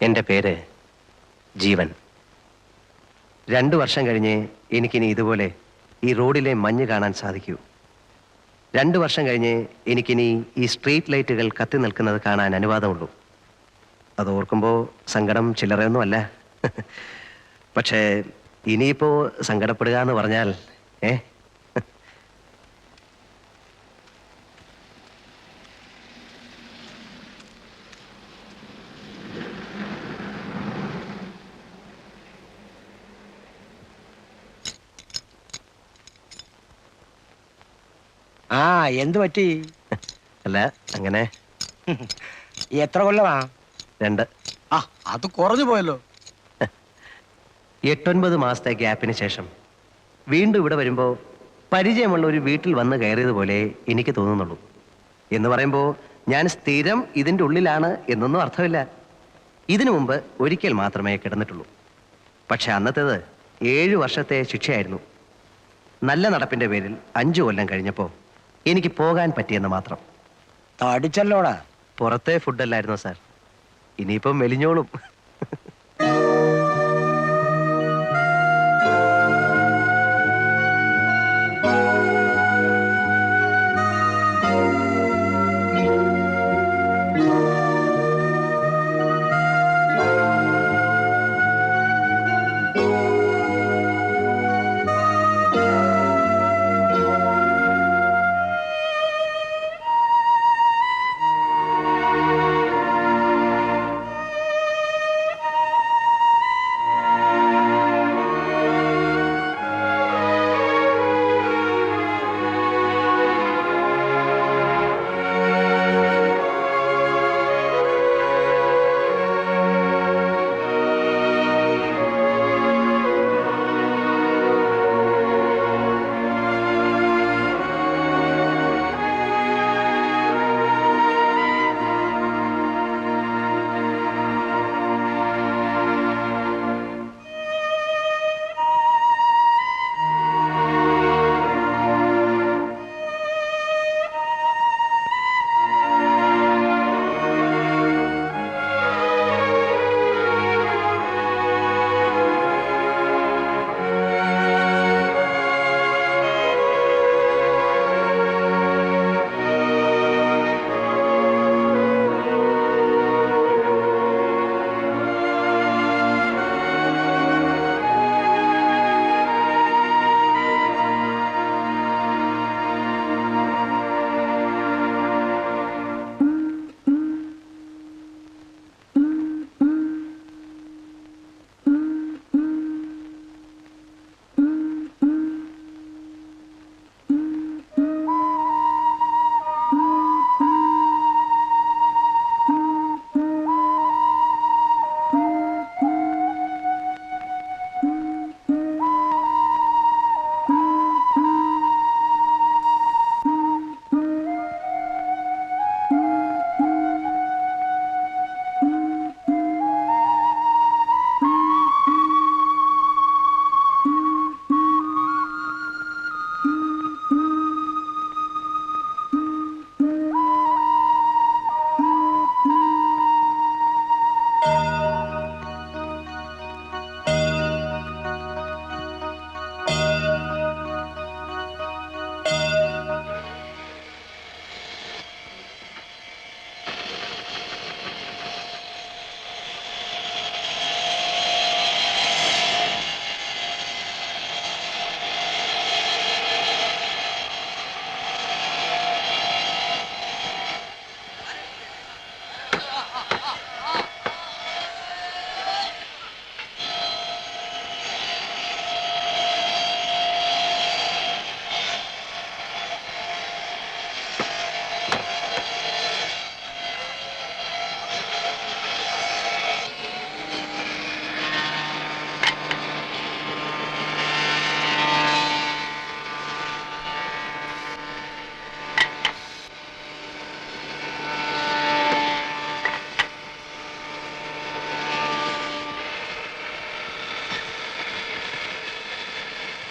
എൻ്റെ പേര് ജീവൻ. 2 വർഷം കഴിഞ്ഞ് എനിക്കിനി ഇതുപോലെ ഈ റോഡിലെ മഞ്ഞ് കാണാൻ സാധിക്കൂ. 2 വർഷം കഴിഞ്ഞ് എനിക്കിനി ഈ സ്ട്രീറ്റ് ലൈറ്റുകൾ കത്തി നിൽക്കുന്നത് കാണാൻ അനുവാദമുള്ളൂ. അത് ഓർക്കുമ്പോൾ സങ്കടം ചില്ലറയൊന്നുമല്ല. പക്ഷേ ഇനിയിപ്പോൾ സങ്കടപ്പെടുക എന്ന് പറഞ്ഞാൽ ആ എന്ത് പറ്റി? അല്ല അങ്ങനെ. എത്ര കൊല്ലമാ? 2. ആ അത് കുറഞ്ഞു പോയല്ലോ. 8-9 മാസത്തെ ഗ്യാപ്പിന് ശേഷം വീണ്ടും ഇവിടെ വരുമ്പോൾ പരിചയമുള്ള ഒരു വീട്ടിൽ വന്ന് കയറിയതുപോലെ എനിക്ക് തോന്നുന്നുള്ളൂ. എന്ന് പറയുമ്പോൾ ഞാൻ സ്ഥിരം ഇതിൻ്റെ ഉള്ളിലാണ് എന്നൊന്നും അർത്ഥമില്ല. ഇതിനു മുമ്പ് ഒരിക്കൽ മാത്രമേ കിടന്നിട്ടുള്ളൂ. പക്ഷെ അന്നത്തേത് 7 വർഷത്തെ ശിക്ഷയായിരുന്നു. നല്ല നടപ്പിൻ്റെ പേരിൽ 5 കൊല്ലം കഴിഞ്ഞപ്പോൾ എനിക്ക് പോകാൻ പറ്റിയെന്ന് മാത്രം. തടിച്ചല്ലോടാ. പുറത്തെ ഫുഡല്ലായിരുന്നോ സാർ? ഇനിയിപ്പം മെലിഞ്ഞോളും.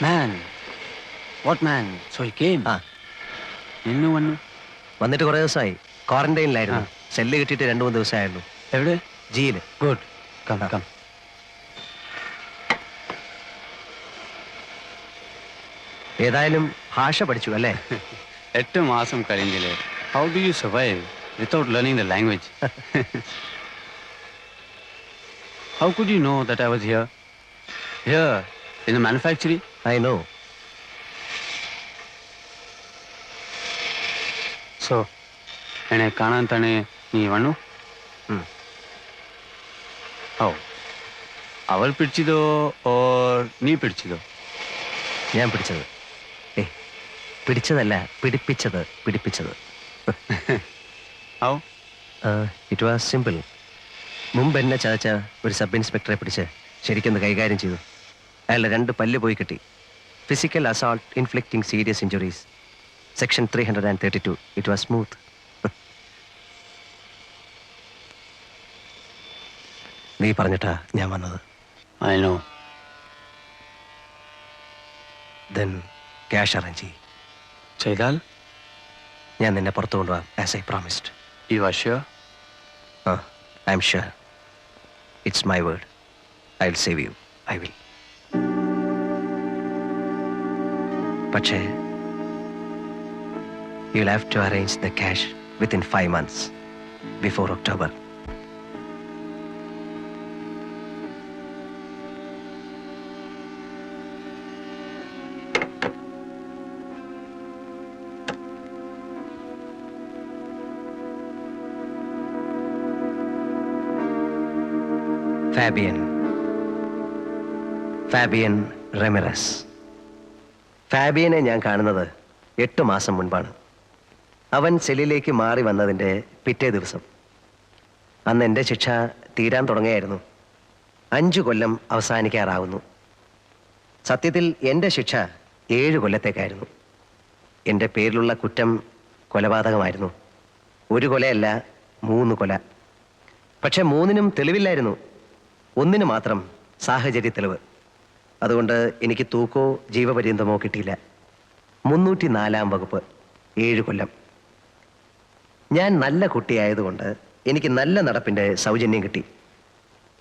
Man, what man? So he came. ആ ഇന്നു വന്നു. വന്നിട്ട് കുറേ ദിവസമായി. ക്വാറന്റൈനിലായിരുന്നു. സെല്ല് കിട്ടിയിട്ട് 2-3 ദിവസമായുള്ളൂ. എവിടെ? ജിയില്. Good. Come, come. ഏതായാലും ഭാഷ പഠിച്ചു അല്ലേ? 8 മാസം കഴിഞ്ഞില്ലേ. How do you survive without learning the language? How could you know that I was here? Here, in the manufacturing? I know. So, എന്നെ കാണാൻ തന്നെ നീ വന്നു? ഓ, അവൾ പിടിച്ചതോ ഓർ നീ പിടിച്ചതോ? ഞാൻ പിടിച്ചത്. പിടിച്ചതല്ല, പിടിപ്പിച്ചത്. How? It was simple. മുമ്പ് എന്നെ ചതച്ച ഒരു സബ് ഇൻസ്പെക്ടറെ പിടിച്ച് ശരിക്കൊന്ന് കൈകാര്യം ചെയ്തു. അയാളുടെ 2 പല്ല് പോയി കിട്ടി. Physical assault inflicting serious injuries. Section 332. It was smooth. നീ പറഞ്ഞിട്ടാ ഞാൻ വന്നത്. I know. Then cash arrange ചെയ്യും. ചെയ്താൽ? ഞാൻ നിന്നെ പുറത്തു കൊണ്ടുപോകാം as I promised. You are sure? I'm sure. It's my word. I will save you. I will. പക്ഷേ you will have to arrange the cash within 5 months before October. Fabian Ramirez. ഫാബിയനെ ഞാൻ കാണുന്നത് 8 മാസം മുൻപാണ്. അവൻ സെല്ലിലേക്ക് മാറി വന്നതിൻ്റെ പിറ്റേ ദിവസം. അന്ന് എൻ്റെ ശിക്ഷ തീരാൻ തുടങ്ങിയായിരുന്നു. 5 കൊല്ലം അവസാനിക്കാറാവുന്നു. സത്യത്തിൽ എൻ്റെ ശിക്ഷ 7 കൊല്ലത്തേക്കായിരുന്നു. എൻ്റെ പേരിലുള്ള കുറ്റം കൊലപാതകമായിരുന്നു. 1 കൊലയല്ല, 3 കൊല. പക്ഷെ 3നും തെളിവില്ലായിരുന്നു. 1 മാത്രം സാഹചര്യ തെളിവ്. അതുകൊണ്ട് എനിക്ക് തൂക്കോ ജീവപര്യന്തമോ കിട്ടിയില്ല. 304-ാം വകുപ്പ്, 7 കൊല്ലം. ഞാൻ നല്ല കുട്ടിയായതുകൊണ്ട് എനിക്ക് നല്ല നടപ്പിൻ്റെ സൗജന്യം കിട്ടി.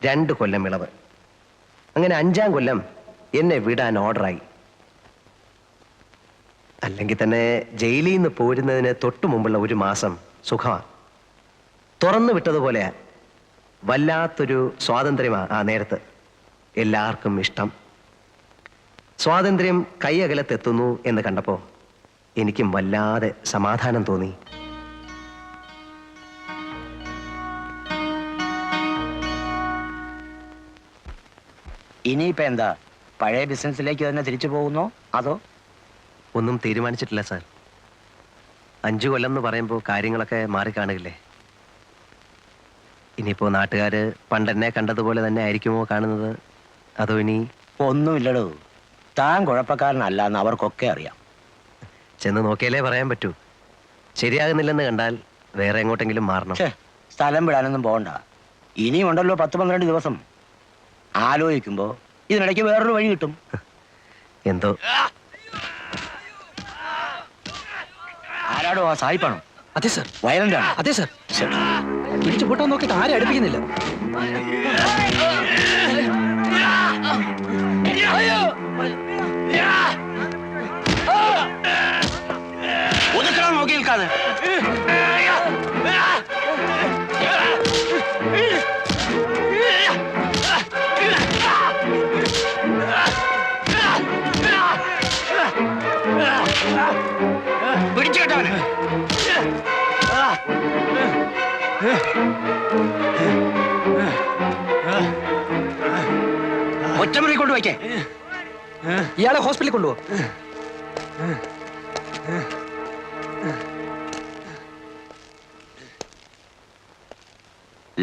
2 കൊല്ലം ഇളവ്. അങ്ങനെ 5-ാം കൊല്ലം എന്നെ വിടാൻ ഓർഡറായി. അല്ലെങ്കിൽ തന്നെ ജയിലിൽ നിന്ന് പോരുന്നതിന് തൊട്ടു മുമ്പുള്ള 1 മാസം സുഖമാണ്. തുറന്നു വിട്ടതുപോലെയാ. വല്ലാത്തൊരു സ്വാതന്ത്ര്യമാ ആ നേരത്ത്. എല്ലാവർക്കും ഇഷ്ടം. സ്വാതന്ത്ര്യം കൈയകലത്തെത്തുന്നു എന്ന് കണ്ടപ്പോൾ എനിക്കും വല്ലാതെ സമാധാനം തോന്നി. ഇനിയിപ്പോ എന്താ, പഴയ ബിസിനസ്സിലേക്ക് തന്നെ തിരിച്ചു പോകുന്നോ അതോ? ഒന്നും തീരുമാനിച്ചിട്ടില്ല സാർ. 5 കൊല്ലം എന്ന് പറയുമ്പോൾ കാര്യങ്ങളൊക്കെ മാറിക്കാണുകയില്ലേ. ഇനിയിപ്പോ നാട്ടുകാര് പണ്ടെന്നെ കണ്ടതുപോലെ തന്നെ ആയിരിക്കുമോ കാണുന്നത്, അതോ ഇനി? ഒന്നുമില്ലടോ, താൻ കുഴപ്പക്കാരനല്ല എന്ന് അവർക്കൊക്കെ അറിയാം. ചെന്ന് നോക്കിയാലേ പറയാൻ പറ്റൂ. ശരിയാകുന്നില്ലെന്ന് കണ്ടാൽ വേറെ എങ്ങോട്ടെങ്കിലും മാറണം. സ്ഥലം വിടാനൊന്നും പോകണ്ട. ഇനിയും ഉണ്ടല്ലോ 10-12 ദിവസം. ആലോചിക്കുമ്പോ ഇതിനിടയ്ക്ക് വേറൊരു വഴി കിട്ടും. എന്തോ. ആരാടോ? ആ സായിപ്പാണോ? അതെ സർ. വയലന്റ് ആണ്? അതെ സർ. പിടിച്ചു പൂട്ടാൻ നോക്കിയിട്ട് ആരും അടുപ്പിക്കുന്നില്ല. ഒതുക്കണം നോക്കി നിൽക്കാതെ. പിടിച്ചു കേട്ടവന്. ഒറ്റമുറി കൊണ്ടുവയ്ക്കേ. ഇയാളെ ഹോസ്പിറ്റലിൽ കൊണ്ടുപോ.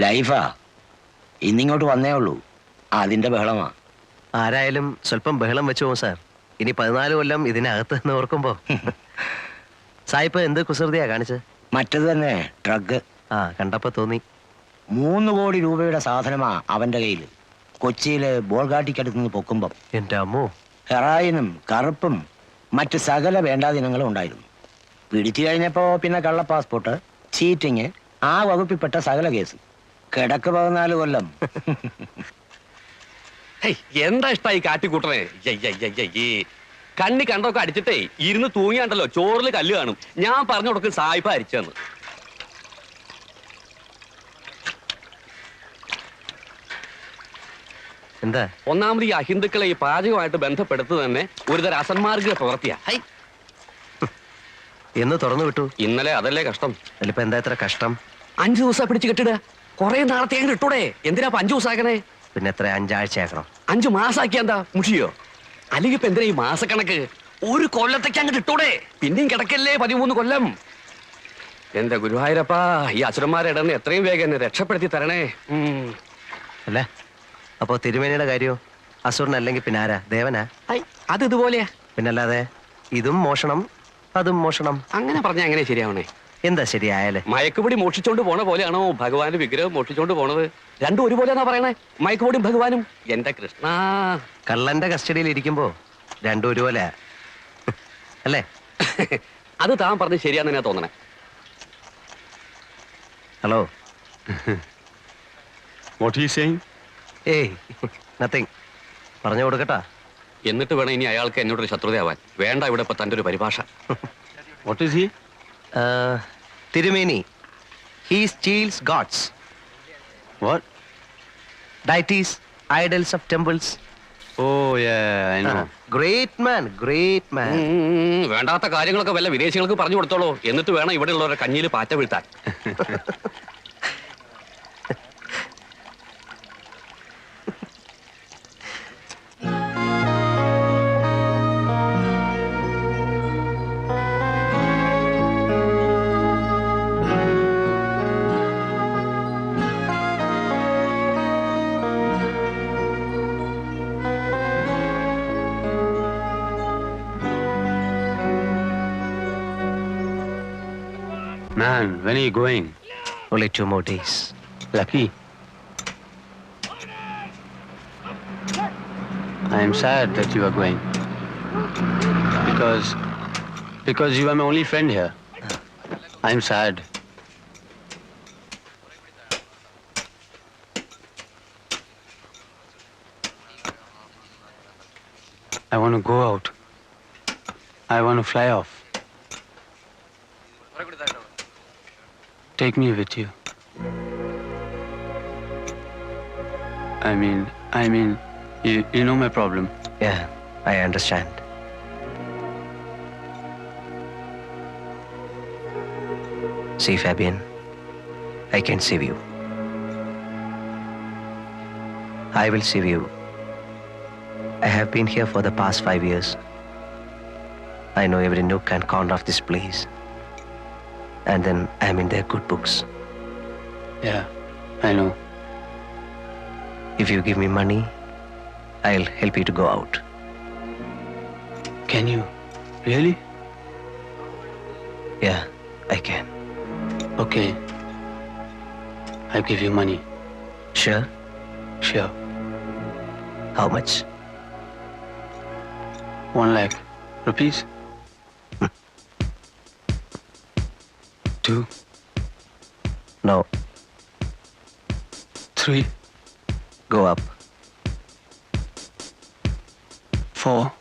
ലൈഫാ. ഇന്നിങ്ങോട്ട് വന്നേ ഉള്ളൂ, അതിന്റെ ബഹളമാ. ആരായാലും സ്വല്പം ബഹളം വെച്ചു പോകും സാർ. ഇനി 14 കൊല്ലം ഇതിനകത്ത് നിന്ന് ഓർക്കുമ്പോ. സായിപ്പ് എന്ത് കുസൃതിയാ കാണിച്ചത്? മറ്റത് തന്നെ, ഡ്രഗ്. കണ്ടപ്പോ തോന്നി. 3 കോടി രൂപയുടെ സാധനമാ അവന്റെ കയ്യിൽ. കൊച്ചിയിലെ ബോൾഗാട്ടിക്കടുത്ത് നിന്ന് പൊക്കുമ്പം. എന്റെ അമ്മോ. ഹെറായിനും കറുപ്പും മറ്റ് സകല വേണ്ടാദിനങ്ങളും ഉണ്ടായിരുന്നു. പിടിച്ചു കഴിഞ്ഞപ്പോ പിന്നെ കള്ള പാസ്പോർട്ട്, ചീറ്റിങ്, ആ വകുപ്പിൽപ്പെട്ട സകല കേസ്. കിടക്ക് 14 കൊല്ലം. ഹേയ്, എന്താ ഇഷ്ടായി കാട്ടിക്കൂട്ടണേ? ഈ കണ്ണി കണ്ടൊക്കെ അടിച്ചിട്ടേ ഇരുന്ന് തൂങ്ങിയാണ്ടല്ലോ ചോറിൽ കല്ല് കാണും. ഞാൻ പറഞ്ഞു കൊടുക്കും സായിപ്പ അരിച്ചെന്ന്. എന്താ? ഒന്നാമത് ഈ അഹിന്ദുക്കളെ ഈ പാചകമായിട്ട് ബന്ധപ്പെടുത്തു തന്നെ ഒരുതരം അസന്മാർഗിക പ്രവൃത്തിയാ. ഹൈ, എന്ന് തുറന്നു വിട്ടു. ഇന്നലെ അതല്ലേ കഷ്ടം. അതിലിപ്പോ എന്താ ഇത്ര കഷ്ടം? 5 ദിവസം പിടിച്ച് കെട്ടിടുക. കുറെ നാളത്തെ അങ്ങ് ഇട്ടൂടെ? എന്തിനാ 5 ദിവസം ആക്കണേ? പിന്നെ എത്ര 5 ആഴ്ചയാക്കണം? 5 മാസാക്കിയ എന്താ മുഷിയോ? അല്ലെങ്കിൽ ഇപ്പൊ എന്തിനാ ഈ മാസക്കണക്ക്? ഒരു കൊല്ലത്തേക്ക് അങ്ങോട്ട് ഇട്ടൂടെ? പിന്നെയും കിടക്കല്ലേ 13 കൊല്ലം. എന്റെ ഗുരുവായൂരപ്പാ, ഈ അസുരന്മാരെ ഇടന്ന് എത്രയും വേഗം എന്നെ രക്ഷപ്പെടുത്തി തരണേ. അല്ലേ? അപ്പോ തിരുമേനിയുടെ കാര്യോ? അസുരനല്ലെങ്കിൽ പിന്നെ ആരാ? ദേവനാ? അത് ഇതുപോലെയാ. പിന്നല്ലാതെ ഇതും മോഷണം അതും മോഷണം. അങ്ങനെ പറഞ്ഞാ എങ്ങനെ ശരിയാവണേ? എന്താ ശരിയായാലേ? മയക്കുപൊടി മോഷിച്ചോണ്ട് പോണ പോലെയാണോ ഭഗവാന്റെ വിഗ്രഹം മോഷിച്ചോണ്ട് പോണത്? രണ്ടും ഒരുപോലെയാണോ പറയണേ? മയക്കുപൊടിയും ഭഗവാനും. എന്റെ കൃഷ്ണ, കള്ളന്റെ കസ്റ്റഡിയിൽ ഇരിക്കുമ്പോ രണ്ടും ഒരുപോലെ അല്ലേ? അത് താൻ പറഞ്ഞ് ശരിയാന്ന് ഞാൻ തോന്നണേ. Hello. What are you saying? ഏയ്, നത്തിങ്. പറഞ്ഞു കൊടുക്കട്ടാ. എന്നിട്ട് വേണം ഇനി അയാൾക്ക് എന്നോടൊരു ശത്രുതയാവാൻ. വേണ്ട ഇവിടെ ഇപ്പൊ തന്റെ ഒരു പരിഭാഷ. What is he? തിരുമേനി, he steals gods, What? deities, idols of temples. Oh, yeah, I know. Great man, great man. വേണ്ടാത്ത കാര്യങ്ങളൊക്കെ വല്ല വിദേശികൾക്ക് പറഞ്ഞു കൊടുത്തോളൂ. എന്നിട്ട് വേണം ഇവിടെ ഉള്ളവരുടെ കഞ്ഞിയിൽ പാറ്റ വീഴ്ത്താൻ. Man, when are you going? Only 2 more days. Lucky. I am sad that you are going. Because you are my only friend here. I am sad. I want to go out. I want to fly off. Take me with you. I mean, you know my problem. Yeah, I understand. See, Fabian, I can save you. I will save you. I have been here for the past 5 years. I know every nook and corner of this place. And then I'm in their good books. Yeah, I know. If you give me money, I'll help you to go out. Can you? Really? Yeah, I can. Okay. I'll give you money. Sure? Sure. How much? 1 lakh rupees. 2, No, 3, go up. 4,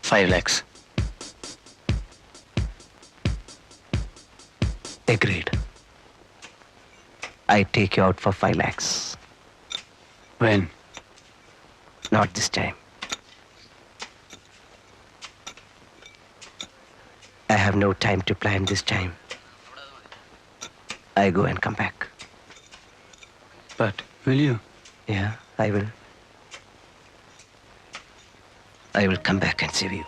5 lakhs. Agreed. I take you out for 5 lakhs. When? Not this time. I have no time to plan this time. I go and come back. But will you? Yeah, I will. I will come back and save you.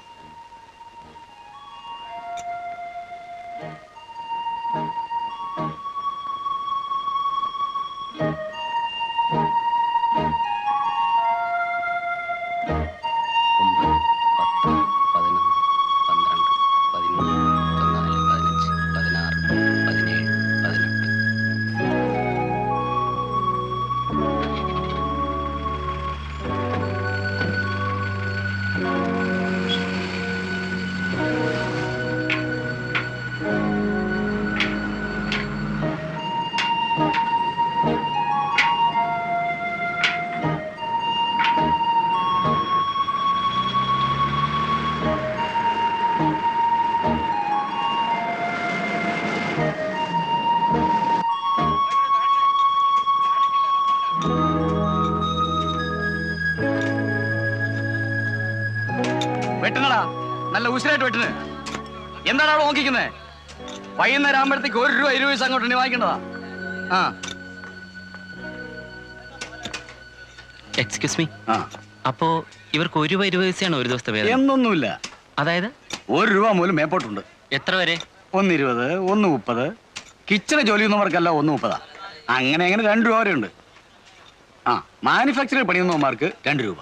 വെട്ടിന്. എന്താണ് അവിടെ നോക്കിക്കുന്നേ? വൈകുന്നേരം ആകുമ്പോഴത്തേക്ക് 1 രൂപ 20 പൈസ അങ്ങോട്ട് വാങ്ങിക്കേണ്ടതാ. ആ excuse me, ആ അപ്പോ ഇവർക്ക് 1 രൂപ 20 പൈസയാണ് ഒരു ദിവസത്തെ വേതനം? എന്നൊന്നുമില്ല. അതായത് 1 രൂപ മൂലം മേപ്പോട്ടുണ്ട്. എത്ര വരെ? 1.20, 1.30. കിച്ചണ് ജോലി ചെയ്യുന്നവർക്കല്ല 1.30. അങ്ങനെ 2 രൂപ വരെ ഉണ്ട്. ആ മാനുഫാക്ചറിംഗ് പണിയുന്നവന്മാർക്ക് 2 രൂപ.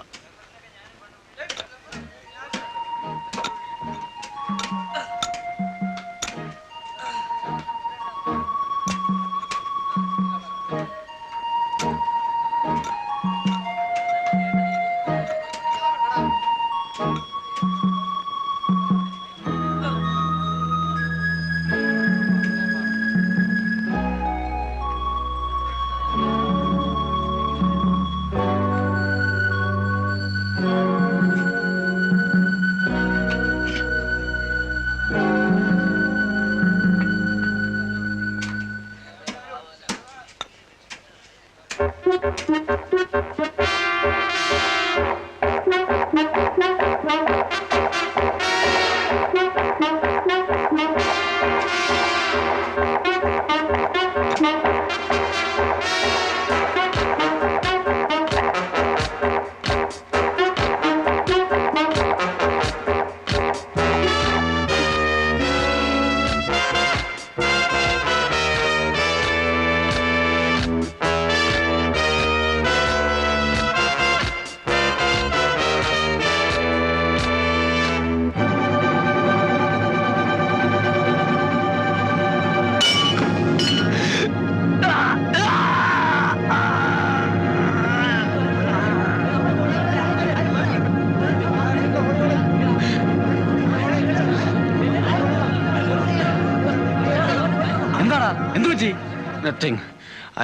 Nothing.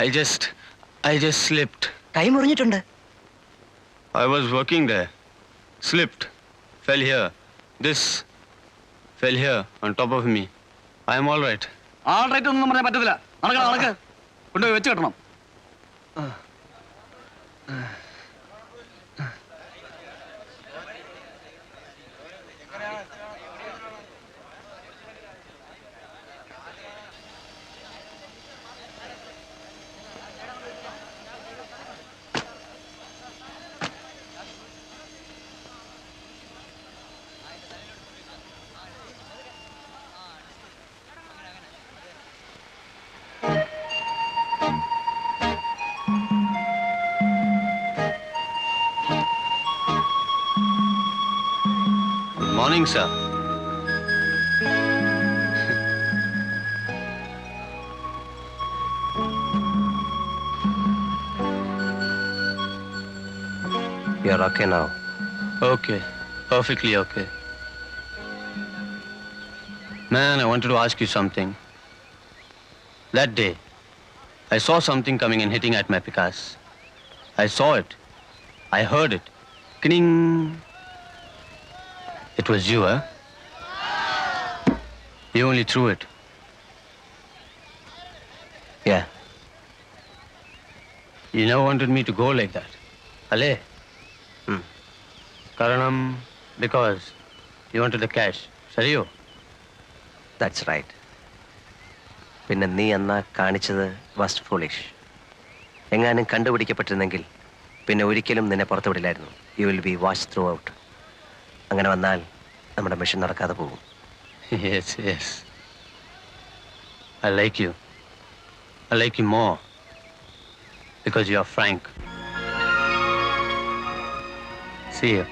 I just slipped. കൈ മുറിഞ്ഞിട്ടുണ്ട്. I was working there. Slipped. Fell here. This fell here on top of me. I am all right. All right ഒന്നും പറയാൻ പറ്റത്തില്ല. നടക്ക് കൊണ്ടുപോയി വെച്ച് കെട്ടണം. Morning, sir. You're okay now. Okay. Perfectly okay. Man, I wanted to ask you something. That day, I saw something coming and hitting at my Picasso. I saw it. I heard it. Kning. It was you, huh? You only threw it. Yeah. You never wanted me to go like that. Ale? Karanam, because you wanted the cash. Sariyo? That's right. പിന്നെ നീ അന്നാ കാണിച്ചത് was foolish. എങ്ങാനും കണ്ടുപിടിക്കപ്പെട്ടിരുന്നെങ്കിൽ പിന്നെ ഒരിക്കലും നിന്നെ പുറത്തു വിടില്ലായിരുന്നു. You will be watch throughout. അങ്ങനെ വന്നാൽ നമ്മുടെ മിഷൻ നടക്കാതെ പോകും. Yes, yes. I like you. I like you more. Because you are frank. See you.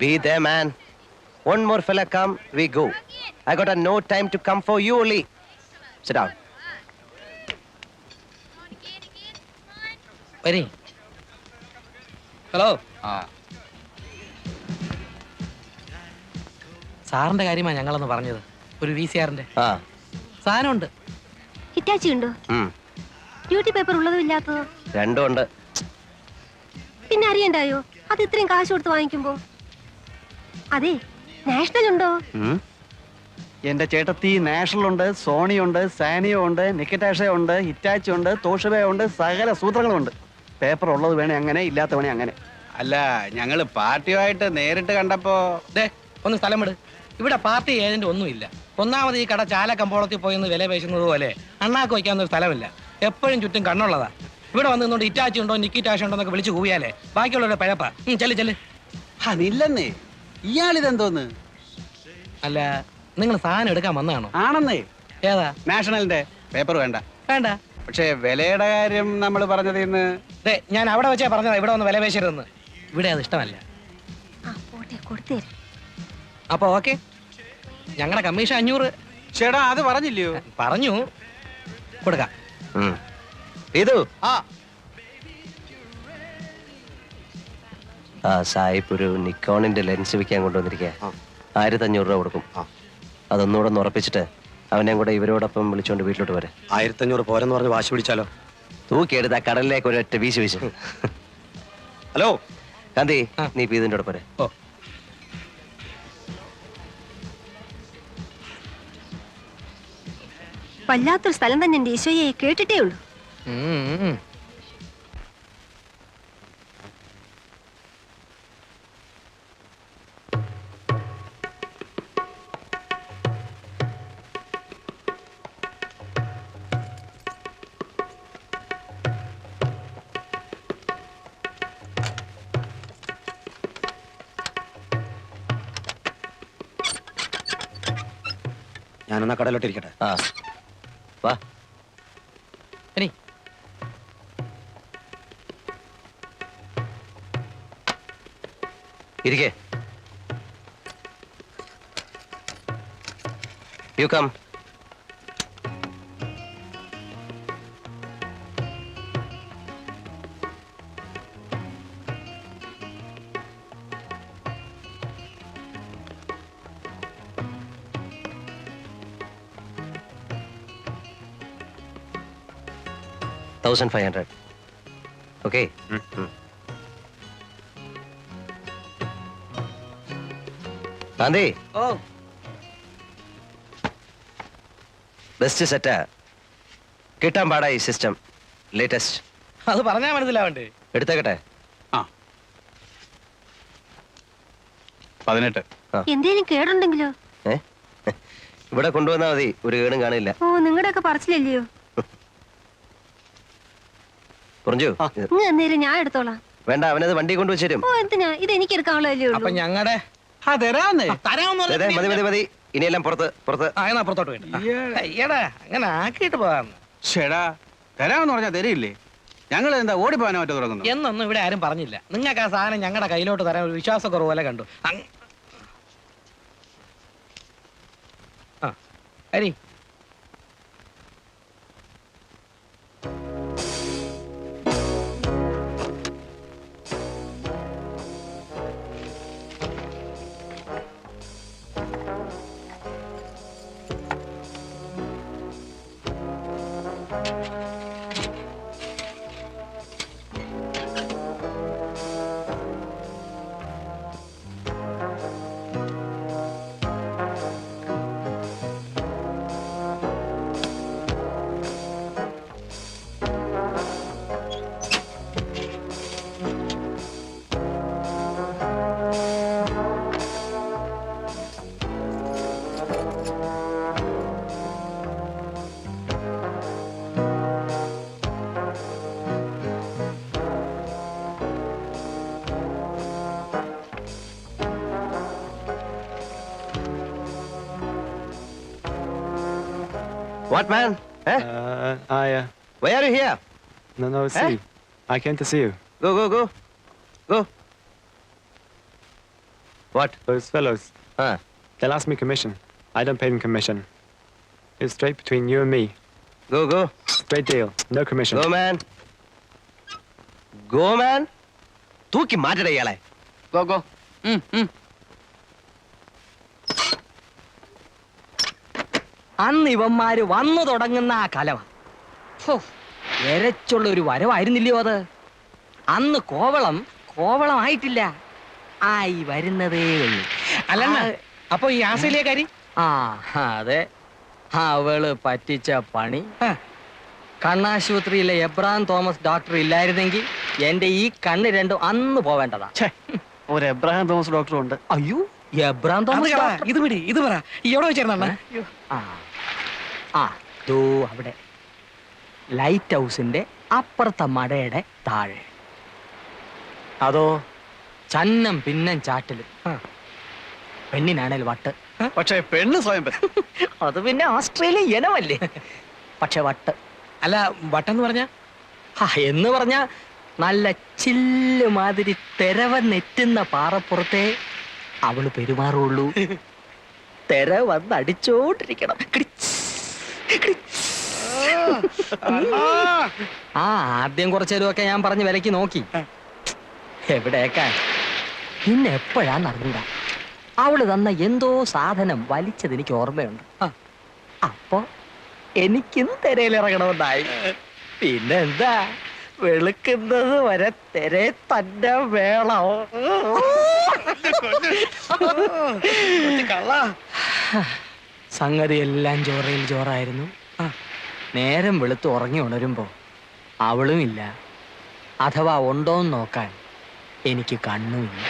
Be there, man. One more fella come, we go. I got no time to come for you only. Sit down. വരി. Hello. സാറിന്റെ കാര്യമാണ് ഞങ്ങളൊന്ന് പറഞ്ഞത്. ഒരു VCRന്റെ സാധനമുണ്ട്. Hitachi ഉണ്ടോ? Duty paper ഉള്ളതും ഇല്ലാത്തതോ? രണ്ടും ഉണ്ട്. പിന്നെ അറിയണ്ടായോ അത് ഇത്രയും കാശ് കൊടുത്ത് വാങ്ങിക്കുമ്പോ? അതെ, നാഷണൽ ഉണ്ടോ? എന്റെ ചേട്ടത്തി നാഷണൽ ഉണ്ട്, സോണി ഉണ്ട്, സാനിയോ ഉണ്ട്, നിക്കറ്റാഷ ഉണ്ട്, ഹിറ്റാച്ചി ഉണ്ട്, തോഷബ ഉണ്ട്, സകല സൂത്രങ്ങളുണ്ട്. പേപ്പർ ഉള്ളത് വേണേ അങ്ങനെ, ഇല്ലാത്ത വേണേ അങ്ങനെ. അല്ല, ഞങ്ങള് പാർട്ടിയുമായിട്ട് നേരിട്ട് കണ്ടപ്പോ ദേ ഒന്ന് സ്ഥലം വിട്. ഇവിടെ പാർട്ടി ഏജന്റ് ഒന്നുമില്ല. ഒന്നാമത് ഈ കട ചാല കമ്പോളത്തിൽ പോയി ഒന്ന് വില പേശുന്നത് പോലെ അണ്ണാക്ക് വയ്ക്കാവുന്ന ഒരു സ്ഥലമില്ല. എപ്പോഴും ചുറ്റും കണ്ണുള്ളതാ. ഇവിടെ വന്ന് നിന്നോണ്ട് ഇറ്റാച്ചി ഉണ്ടോ നിക്കിറ്റാഷ ഉണ്ടോ എന്നൊക്കെ വിളിച്ചു കൂവിയാലേ ബാക്കിയുള്ളവരുടെ പഴപ്പാ. ചെല്ല്. അതില്ലെന്നേ, ഇയാളിതെന്തോന്ന്? അല്ല, നിങ്ങൾ സാധനം എടുക്കാൻ വന്നതാണോ? ആണെന്നേ. ഏതാ? നാഷണലിന്റെ പേപ്പർ വേണ്ട. വേണ്ട. പക്ഷേ വിലയുടെ കാര്യം നമ്മൾ പറഞ്ഞത് ഇന്ന് ദേ ഞാൻ അവിടെ വെച്ചാ പറഞ്ഞതാ ഇവിടെ ഒന്ന് വില പേശരുതെന്ന്. ഇവിടെ അത് ഇഷ്ടമല്ല. പോട്ടെ, കൊടുത്തേര്. അപ്പൊ ഓക്കെ, ഞങ്ങളുടെ കമ്മീഷൻ 500. ചേട്ടാ അത് പറഞ്ഞില്ലയോ? പറഞ്ഞു കൊടുക്കാം. ഇതു ആ ആ സായിപ്പ് ഒരു നിക്കോണിന്റെ ലെൻസ് വിൽക്കാൻ കൊണ്ടുവന്നിരിക്കുക. 1500 രൂപ കൊടുക്കും. അതൊന്നുകൂടെ ഒന്ന് ഉറപ്പിച്ചിട്ട് അവനെയും കൂടെ ഇവരോടൊപ്പം വിളിച്ചോണ്ട് വീട്ടിലോട്ട് വരെ. 1500 പോരെന്ന് പറഞ്ഞ് വാശി പിടിച്ചാലോ? തൂക്കിയെടുത്ത് ആ കടലിലേക്ക് ഒരൊറ്റ വീശ്. ഹലോ കാന്തി, നീ ഇതിന്റെ കൂടെ പോരെ. ഓ, വല്ലാത്തൊരു സ്ഥലം തന്നെ എന്റെ ഈശോയെ, കേട്ടിട്ടേ ഉള്ളൂ. ഞാനെന്നാ കടലോട്ടിരിക്കട്ടെ. ആ വാ. ഇനി ഇരിക്കേ. You come. $1,500. Okay. ഗാന്ധി, ഓ ബെസ്റ്റ് സെറ്റാ. കിട്ടാൻ പാടാ ഈ സിസ്റ്റം. ലേറ്റസ്റ്റ്. അത് പറഞ്ഞാ മനസ്സിലാവണ്ടേ? എടുത്തേക്കട്ടെ. 18. എന്തേലും കേടുണ്ടെങ്കിലോ? ഇവിടെ കൊണ്ടുവന്നാ മതി, ഒരു കേടും കാണില്ല. ഓ, നിങ്ങളുടെയൊക്കെ പറച്ചില്ലല്ലയോ? പുറഞ്ഞു നിങ്ങൾ എന്തേലും ഞാൻ എടുത്തോളാം. വേണ്ട, അവനത് വണ്ടി കൊണ്ടുവച്ചേരും. ഓ, എന്തിനാ? ഇത് എനിക്ക് എടുക്കാനുള്ളതല്ലേ അപ്പൊ ഉള്ളൂ. ഞങ്ങളുടെ മതി. ഇനിയെല്ലാം പുറത്ത്. പുറത്തോട്ട് വേണ്ട. അയ്യടാ, അങ്ങനെ ആക്കിയിട്ട് പോകാന്ന്. ചേടാ തരാമെന്ന് പറഞ്ഞാൽ തരില്ലേ? ഞങ്ങൾ എന്താ ഓടിപ്പോകാനോ മറ്റോ തുടങ്ങുന്നു? എന്നൊന്നും ഇവിടെ ആരും പറഞ്ഞില്ല. നിങ്ങൾക്ക് ആ സാധനം ഞങ്ങളുടെ കയ്യിലോട്ട് തരാൻ ഒരു വിശ്വാസക്കുറവ് പോലെ കണ്ടു. അരി What, man? Why are you here? No, see. I came to see you. Go. What? Those fellows, Huh? they'll ask me commission. I don't pay them commission. It's straight between you and me. Go. Straight deal. No commission. Go, man. തൂക്കി മാറ്റടേ ഇയാളെ. Go. അന്ന് ഇവന്മാര് വന്നു തുടങ്ങുന്ന ആ കലവ എരച്ചുള്ള ഒരു വരവായിരുന്നില്ലയോ അത്? അന്ന് കോവളമായിട്ടില്ല, ആയി വരുന്നതേ ഉള്ളൂ. അല്ല, അപ്പൊ ഈ ആസ്ട്രേലിയക്കാരി ആ അതെ അവള് പറ്റിച്ച പണി. കണ്ണാശുപത്രിയിലെ എബ്രഹാം തോമസ് ഡോക്ടർ ഇല്ലായിരുന്നെങ്കിൽ എന്റെ ഈ കണ്ണ് രണ്ടും അന്ന് പോവേണ്ടതാ. ഒരു എബ്രഹാം തോമസ് ഡോക്ടറും ഉണ്ട്. അയ്യോ എബ്രഹാം തോമസ് ഡോക്ടർ. ഇത് പിടി, ഇത് പറ എവിടെ വെച്ചിരുന്ന? ദോ അവിടെ ലൈറ്റ് ഹൗസിന്റെ അപ്പുറത്തെ മടയുടെ താഴെ. അതോ ചന്നം പിന്നം ചാറ്റലും. പെണ്ണിനാണേൽ വട്ട്. പക്ഷേ പെണ്ണ് സ്വയം അത് പിന്നെ ഓസ്ട്രേലിയൻ ഇനമല്ലേ. പക്ഷെ വട്ട്. അല്ല വട്ടെന്ന് പറഞ്ഞ എന്ന് പറഞ്ഞ നല്ല ചില്ല് മാതിരി തെരവ നെറ്റുന്ന പാറപ്പുറത്തെ അവള് പെരുമാറുള്ളൂ. തെര വന്ന് അടിച്ചോണ്ടിരിക്കണം. ആദ്യം കുറച്ചേരുമൊക്കെ ഞാൻ പറഞ്ഞ് വിലക്ക് നോക്കി. എവിടേക്കാ പിന്നെ എപ്പോഴാന്ന് അറിഞ്ഞൂടാ അവള് തന്ന എന്തോ സാധനം വലിച്ചത് എനിക്ക് ഓർമ്മയുണ്ട്. അപ്പൊ എനിക്കും തിരയിലിറങ്ങണമെന്നായി. പിന്നെന്താ വെളുക്കുന്നത് വരെ തെരെ തന്നെ വേണം. സംഗതി എല്ലാം ചോറയിൽ ചോറായിരുന്നു. നേരം വെളുത്ത് ഉറങ്ങി ഉണരുമ്പോ അവളും ഇല്ല. അഥവാ ഉണ്ടോന്ന് നോക്കാൻ എനിക്ക് കണ്ണുമില്ല.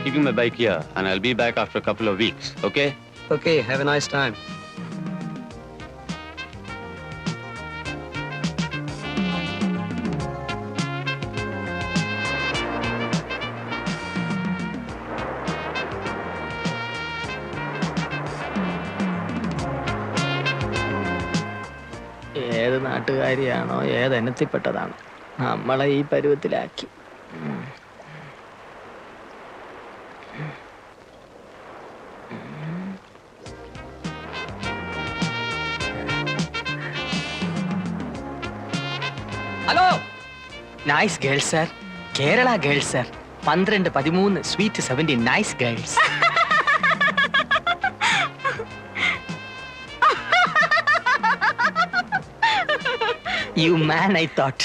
Keeping my bike here, and I'll be back after a couple of weeks. Okay? Okay, have a nice time. ഏത് നാട്ടുകാരിയാണോ ഏതെനത്തിൽപ്പെട്ടതാണോ നമ്മളെ ഈ പരുവത്തിലാക്കി. Hello nice girls sir. Kerala girls sir. 12, 13, sweet 17 nice girls. You man, I thought.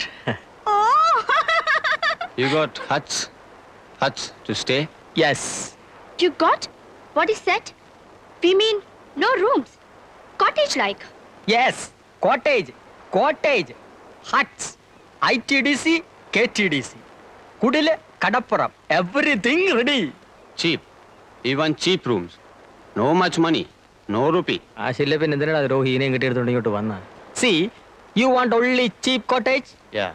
You got huts? Huts to stay? Yes. You got? What is that? We mean no rooms. Cottage like. Yes. Cottage. Cottage. Huts. ITDC, KTDC. Kudile, Kadappuram. Everything ready. Cheap. Even cheap rooms. No much money. No rupee. ആശില്ലപ്പൻ എന്തിനാണ് രോഹിനെ കിട്ടിയെടുത്തോണ്ട് ഇങ്ങോട്ട് വന്ന? See, you want only cheap cottage? Yeah.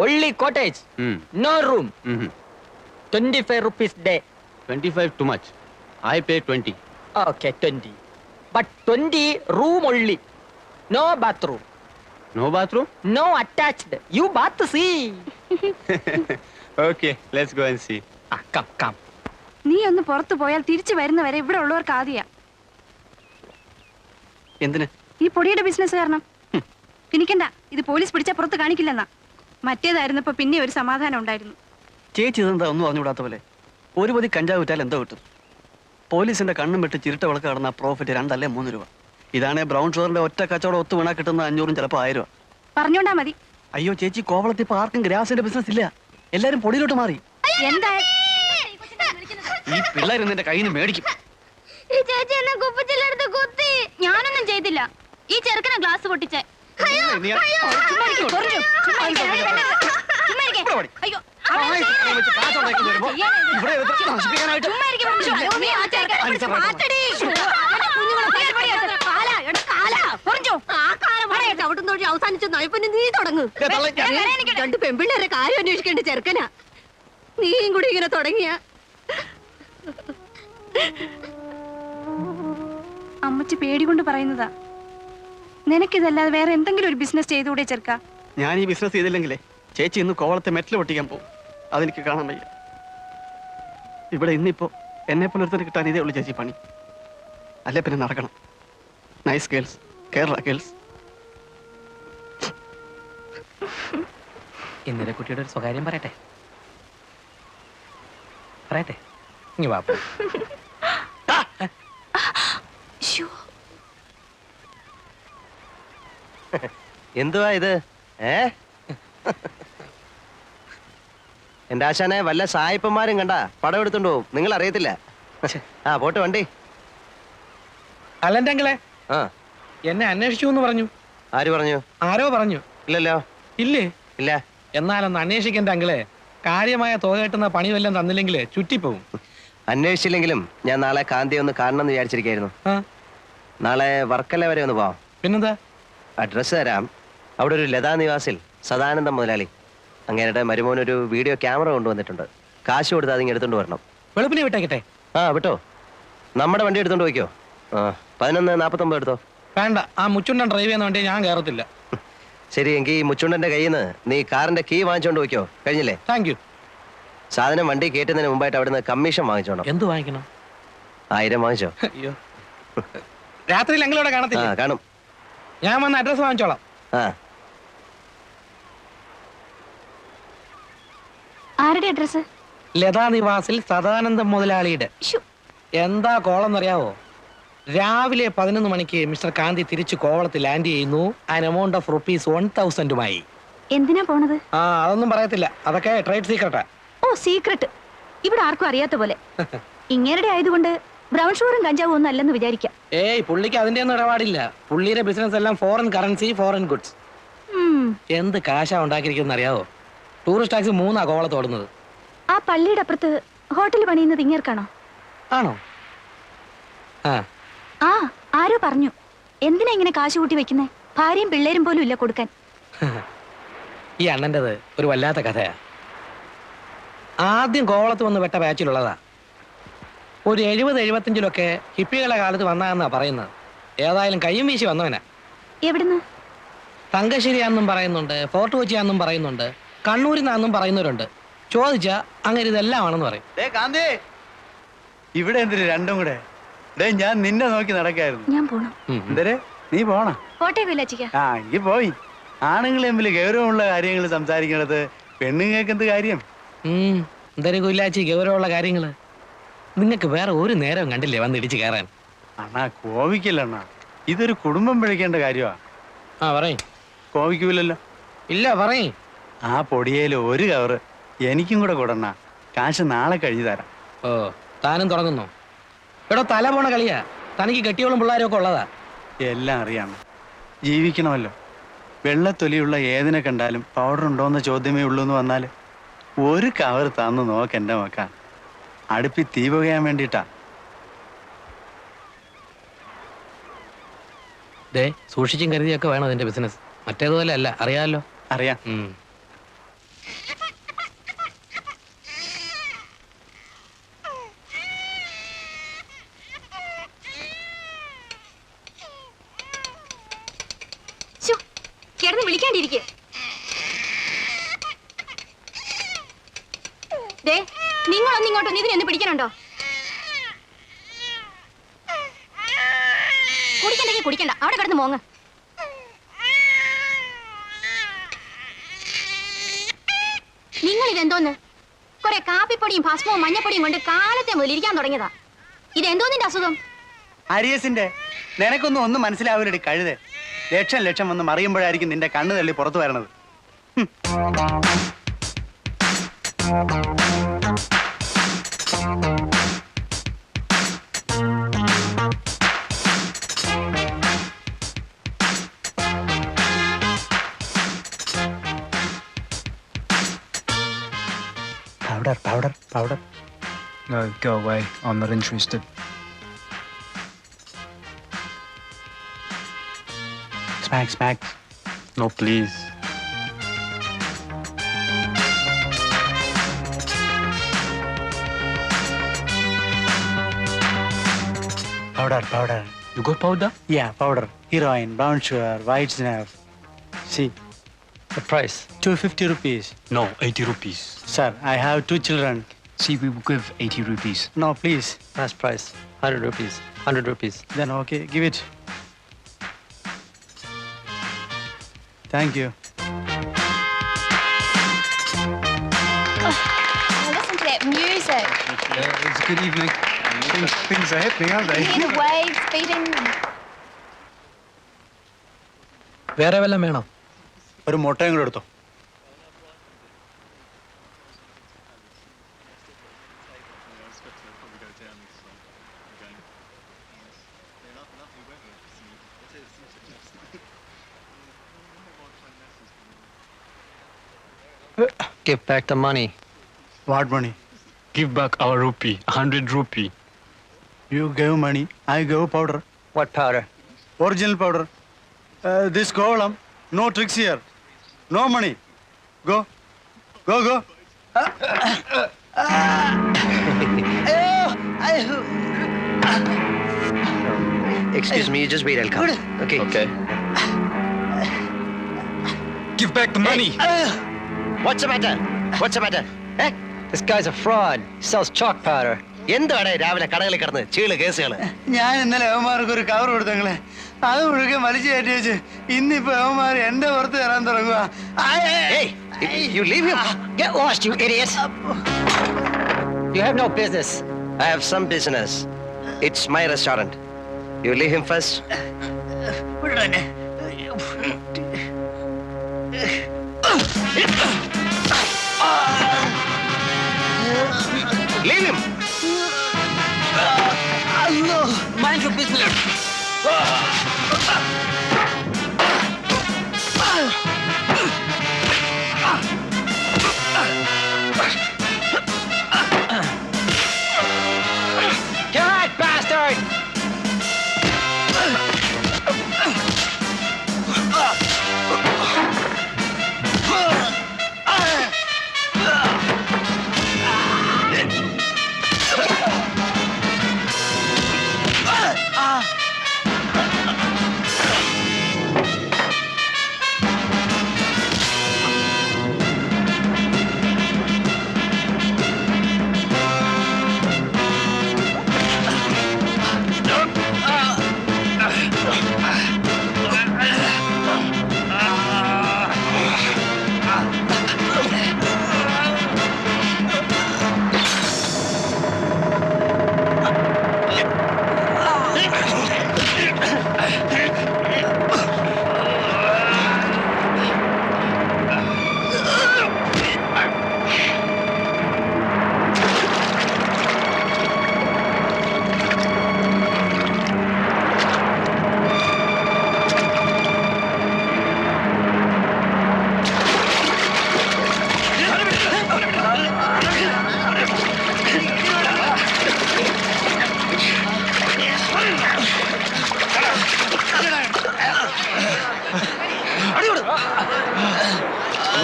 Only cottage. No room. 25 rupees day. 25 too much. I pay 20. Okay, 20. But 20 room only. No bathroom. No bathroom? No attached. You bath see. Okay, let's go and see. Come, come. നീ ഒന്ന് പുറത്തു പോയാൽ തിരിച്ചു വരുന്നവരെ ഇവിടെ ഉള്ളവർക്ക് ആദ്യ എന്തിന് ഈ പൊടിയുടെ ബിസിനസ് കാരണം. പിന്നിക്കണ്ട, ഇത് പോലീസ് പിടിച്ചാൽ പുറത്ത് കാണിക്കില്ലെന്നാ. മറ്റേതായിരുന്നപ്പോ പിന്നെ ഒരു സമാധാനം ഉണ്ടായിരുന്നു. ചേച്ചി ഇതെന്താ ഒന്നും അറിഞ്ഞുകൂടാത്ത പോലെ? ഒരു പൊതി കഞ്ചാവ് വിറ്റാൽ എന്തോ കിട്ടും? പോലീസിന്റെ കണ്ണും വിട്ട് ചിരുട്ട വിളക്ക് കടന്ന പ്രോഫിറ്റ് 2 അല്ലേ 3 രൂപ. ഇതാണേ ബ്രൗൺ ഷുഗറിന്റെ ഒറ്റ കച്ചവടം ഒത്തു വീണാ കിട്ടുന്ന 500 ചിലപ്പോൾ 1000 രൂപ. പറഞ്ഞോണ്ടാ മതി. അയ്യോ ചേച്ചി, കോവളത്തിൽ ഇപ്പൊ ആർക്കും ഗ്രാസിന്റെ ബിസിനസ് ഇല്ല. എല്ലാരും പൊടിയിലോട്ട് മാറി. എന്താ ഈ പിള്ളേർ നിന്റെ കയ്യിൽ നിന്ന് മേടിക്കും. ഈ ചേച്ചി എന്നെ കുപ്പിച്ചിലെടുത്ത് കുത്തി. ഞാനൊന്നും ചെയ്തില്ല. ഈ ചെറുക്കനെ ഗ്ലാസ് പൊട്ടിച്ചേ. അവസാനിച്ചു നയപ്പന്നെ നീ തുടങ്ങും. 2 പെൺപിള്ളേരെ കാര്യം അന്വേഷിക്കേണ്ട ചെറുക്കനാ. നീയും കൂടി ഇങ്ങനെ തുടങ്ങിയ. അമ്മച്ചി പേടികൊണ്ട് പറയുന്നതാ. നിനക്കിതല്ലാതെ വേറെ എന്തെങ്കിലും ഒരു ബിസിനസ് ചെയ്തുകൂടെ ചെറുക്ക? ഞാൻ ഈ ബിസിനസ് ചെയ്തില്ലെങ്കിലേ ചേച്ചി ഇന്ന് കോവളത്തെ മെറ്റൽ പൊട്ടിക്കാൻ പോകും. അതെനിക്ക് കാണാൻ വയ്യ. ഇവിടെ ഇന്നിപ്പോ എന്നെ പോലെ ഒരുത്തന് കിട്ടാൻ ഇതേ ഉള്ളൂ ചേച്ചി പണി. അല്ലേ പിന്നെ നടക്കണം. Nice girls, Kerala girls. ഇന്നലെ കുട്ടിയുടെ ഒരു സ്വകാര്യം പറയട്ടെ. ഇനി വാ. എന്തുവാ ഇത്? എന്റെ ആശാനെ വല്ല സായിപ്പന്മാരും കണ്ട പടം എടുത്തോണ്ട് പോവും. നിങ്ങൾ അറിയത്തില്ല. ആ പോട്ട് വണ്ടി. അല്ലെങ്കിലേ ആ എന്നെ അന്വേഷിച്ചു എന്ന് പറഞ്ഞു. ആര് പറഞ്ഞു? ആരോ പറഞ്ഞു. ഇല്ലല്ലോ. ഇല്ലേ? ഇല്ല. എന്നാലൊന്ന് അന്വേഷിക്കണ്ട അങ്കിളെ. കാര്യമായ തുക കിട്ടുന്ന പണി വല്ലതും തന്നില്ലെങ്കിൽ ചുറ്റിപ്പോവും. അന്വേഷിച്ചില്ലെങ്കിലും ഞാൻ നാളെ കാന്തി ഒന്ന് കാണണമെന്ന് വിചാരിച്ചിരിക്കായിരുന്നു. നാളെ വർക്കല വരെ ഒന്ന് പോവാം. പിന്നെന്താ? അഡ്രസ്സ് തരാം. അവിടെ ഒരു ലതാ നിവാസിൽ സദാനന്ദം മുതലാളി അങ്ങേരുടെ മരുമോനൊരു വീഡിയോ ക്യാമറ കൊണ്ടുവന്നിട്ടുണ്ട്. കാശ് കൊടുത്ത് അതിങ്ങ് എടുത്തോണ്ട് വരണം. വെളുപ്പിനെ വിട്ടേക്കട്ടെ. ആ വിട്ടോ. നമ്മുടെ വണ്ടി എടുത്തോണ്ട് പോയിക്കോ. 11:49 എടുത്തോ. വേണ്ട, ആ മുച്ചുണ്ടൻ ഡ്രൈവ് ചെയ്യുന്ന വണ്ടി ഞാൻ കയറത്തില്ല. ശരി, എങ്കിൽ മുച്ചുണ്ടന്റെ കയ്യിൽ നിന്ന് നീ കാറിന്റെ കീ വാങ്ങിച്ചോണ്ട് പോയിക്കോ. കഴിഞ്ഞില്ലേ? Thank you. സാധനം വണ്ടി കയറ്റുന്നതിന് മുമ്പായിട്ട് അവിടുന്ന് കമ്മീഷൻ വാങ്ങിച്ചോണം. എന്ത് വാങ്ങിക്കണം? 1000 വാങ്ങിച്ചോ. അയ്യോ, രാത്രിയിൽ എങ്കിലൂടെ ആ കാണത്തില്ല. കാണും. ഞാൻ വന്ന് അഡ്രസ് വാങ്ങിച്ചോളാം. ആ ആരുടെ അഡ്രസ്? ലതാ നിവാസിൽ സദാനന്ദം മുതലാളിയുടെ. എന്താ കോളെന്നറിയാവോ? രാവിലെ 11 മണിക്ക് മിസ്റ്റർ കാന്തി തിരിച്ചു കോവളത്തിൽ ലാൻഡ് ചെയ്യുന്നു. ആൻ എമൗണ്ട് ഓഫ് ₹1000 എന്തിനാ പോണത്? ആ അതൊന്നും പറയത്തില്ല, അതൊക്കെ ട്രേഡ് സീക്രട്ടാ. ഓ സീക്രട്ട്. ഇവിടെ ആർക്കും അറിയാത്ത പോലെ. ഇങ്ങനെയുടെ ആയതുകൊണ്ട് ബ്രൗൺ ഷുഗറും കഞ്ചാവും ഒന്നും അല്ലെന്ന് വിചാരിക്കാം. ഏയ്, പുള്ളിക്ക് അതിന്റെ ഒന്നും ഇടപാടില്ല. പുള്ളിയുടെ ബിസിനസ് എല്ലാം ഫോറിൻ കറൻസി, ഫോറിൻ ഗുഡ്സ്. എന്ത് കാശാ ഉണ്ടാക്കിയിരിക്കുന്ന അറിയാവോ? ടൂറിസ്റ്റ് ടാക്സി 3 കോവളത്ത് ഓടുന്നത്. ആ പള്ളിയുടെ അപ്പുറത്ത് ഹോട്ടൽ പണിയുന്നത് ഇങ്ങേർക്കാണോ? ആണോ? ആ ആരോ പറഞ്ഞു. എന്തിനാ ഇങ്ങനെ കാശ് കൂട്ടി വെക്കുന്നേ? ഭാര്യയും പിള്ളേരും പോലും ഇല്ല കൊടുക്കാൻ. ഈ അണ്ണൻ്റെത് ഒരു വല്ലാത്ത കഥയാ. ആദ്യം കോവളത്ത് വന്ന് വെട്ട ബാച്ചിലുള്ളതാ. ഒരു 70-75 ഹിപ്പികളുടെ കാലത്ത് വന്നാന്നാ പറയുന്നത്. ഏതായാലും കയ്യും വീശി വന്നവനാ. എവിടുന്ന്? തങ്കശ്ശേരിയാന്നും പറയുന്നുണ്ട്, ഫോർട്ട് കൊച്ചിയാന്നും പറയുന്നുണ്ട്, കണ്ണൂരിൽ നിന്നാന്നും പറയുന്നവരുണ്ട്. ചോദിച്ചാ അങ്ങനെ ഇതെല്ലാം ആണെന്ന് പറയും. ഇവിടെ എന്തിന് രണ്ടും കൂടെ? ഞാൻ നിന്നെ നോക്കി നടക്കായിരുന്നു. ഞാൻ പോണം. എന്തരെ നീ പോണ? കോട്ടയ കൊല്ലാച്ചിക്ക. ആ ഈ പോയി. ആണുങ്ങൾ തമ്മിൽ ഗൗരവമുള്ള കാര്യങ്ങൾ സംസാരിക്കണത് പെണ്ണുങ്ങൾക്ക് എന്ത് കാര്യം? എന്തൊരു കൊല്ലാച്ചി ഗൗരവമുള്ള കാര്യങ്ങള്. നിങ്ങൾക്ക് വേറെ ഒരു നേരം കണ്ടില്ലേ വന്ന് ഇടിച്ച് കയറാൻ? അണ്ണാ കോപിക്കല്ലണ്ണാ, ഇതൊരു കുടുംബം പിഴയ്ക്കേണ്ട കാര്യമാ. ആ പറയും. കോപിക്കൂലല്ലോ? ഇല്ല പറയും. ആ പൊടിയേല് ഒരു കവറ് എനിക്കും കൂടെ കൊടുണ്ണ. കാശ് നാളെ കഴിഞ്ഞു തരാം. ഓ താനും തുടങ്ങുന്നു. എടോ തല പോണ കളിയാ. തനിക്ക് കെട്ടിയോളും പിള്ളേരും ഒക്കെ ഉള്ളതാ. എല്ലാം അറിയാം, ജീവിക്കണമല്ലോ. വെള്ളത്തൊലിയുള്ള ഏതിനെ കണ്ടാലും പൗഡർ ഉണ്ടോയെന്ന ചോദ്യമേ ഉള്ളൂ എന്ന് വന്നാൽ ഒരു കവർ തന്നു നോക്കെൻ്റെ മക്ക. അടുപ്പി തീ പുകയാൻ വേണ്ടിയിട്ടാ. ദേ സൂക്ഷിച്ചും കരുതിയൊക്കെ വേണം അതിന്റെ ബിസിനസ്. മറ്റേതുപോലെ അല്ല, അറിയാമല്ലോ. അറിയാം. കിടന്ന് വിളിക്കാണ്ടിരിക്കെ. നിങ്ങളൊന്നും ഇങ്ങോട്ടൊന്നും ഇതിനെന്ന് പിടിക്കണുണ്ടോ? കുടിക്കണ്ടെങ്കിൽ കുടിക്കണ്ട, അവിടെ കിടന്ന് മോങ്ങ്. നിങ്ങൾ ഇതെന്തോന്ന്? കുറെ കാപ്പിപ്പൊടിയും ഭസ്മവും മഞ്ഞപ്പൊടിയും കൊണ്ട് കാലത്തെ മുതൽ ഇരിക്കാൻ തുടങ്ങിയതാ. ഇതെന്തോന്നിന്റെ അസുഖം? അരിയസിന്റെ. നിനക്കൊന്നും മനസ്സിലാവില്ലടി കഴുതേ. ലക്ഷം വന്ന് മറിയുമ്പോഴായിരിക്കും നിന്റെ കണ്ണ് തള്ളി പുറത്തു വരണത്. Powder. No, go away. I'm not interested. Smack. No, please. Powder. You got powder? Yeah, powder. Heroin, brown sugar, white snuff. See, The price? 250 rupees. No, 80 rupees. Sir, I have 2 children. See, we will give 80 rupees. No, please. Last price 100 rupees. 100 rupees. Then okay, give it. Thank you. Listen to that music. It's good evening. Things are happening, aren't they? Hear the waves beating. വേറെ വല്ലതും വേണോ? ഒരു മുട്ടയും കൂടെ എടുത്തോ. Give back the money. What money? Give back our rupee, 100 rupee. You gave money, I gave powder. What powder? Original powder. This column, no tricks here. No money. Go. Go, go. Excuse me, just wait, I'll come. Okay. Okay. Give back the money. What's the matter? What's the matter? Eh? This guy's a fraud. He sells chalk powder. എന്താണ് രാവിലെ കടകളിൽ കിടന്ന് ചീള് കേസുകള്? ഞാൻ ഇന്നലെ അവന്മാർക്ക് ഒരു cover കൊടുത്തങ്ങളെ, അത് മുഴുക്കെ വലിച്ചു കയറ്റി വെച്ച് ഇന്നിപ്പോ അവന്മാർ എന്റെ പുറത്ത് തരാൻ തുടങ്ങുക. Hey, you leave him. Get lost, you idiot! You have no business. I have some business. It's my restaurant. You leave him first. Leave him. Mind your business. God, bastard!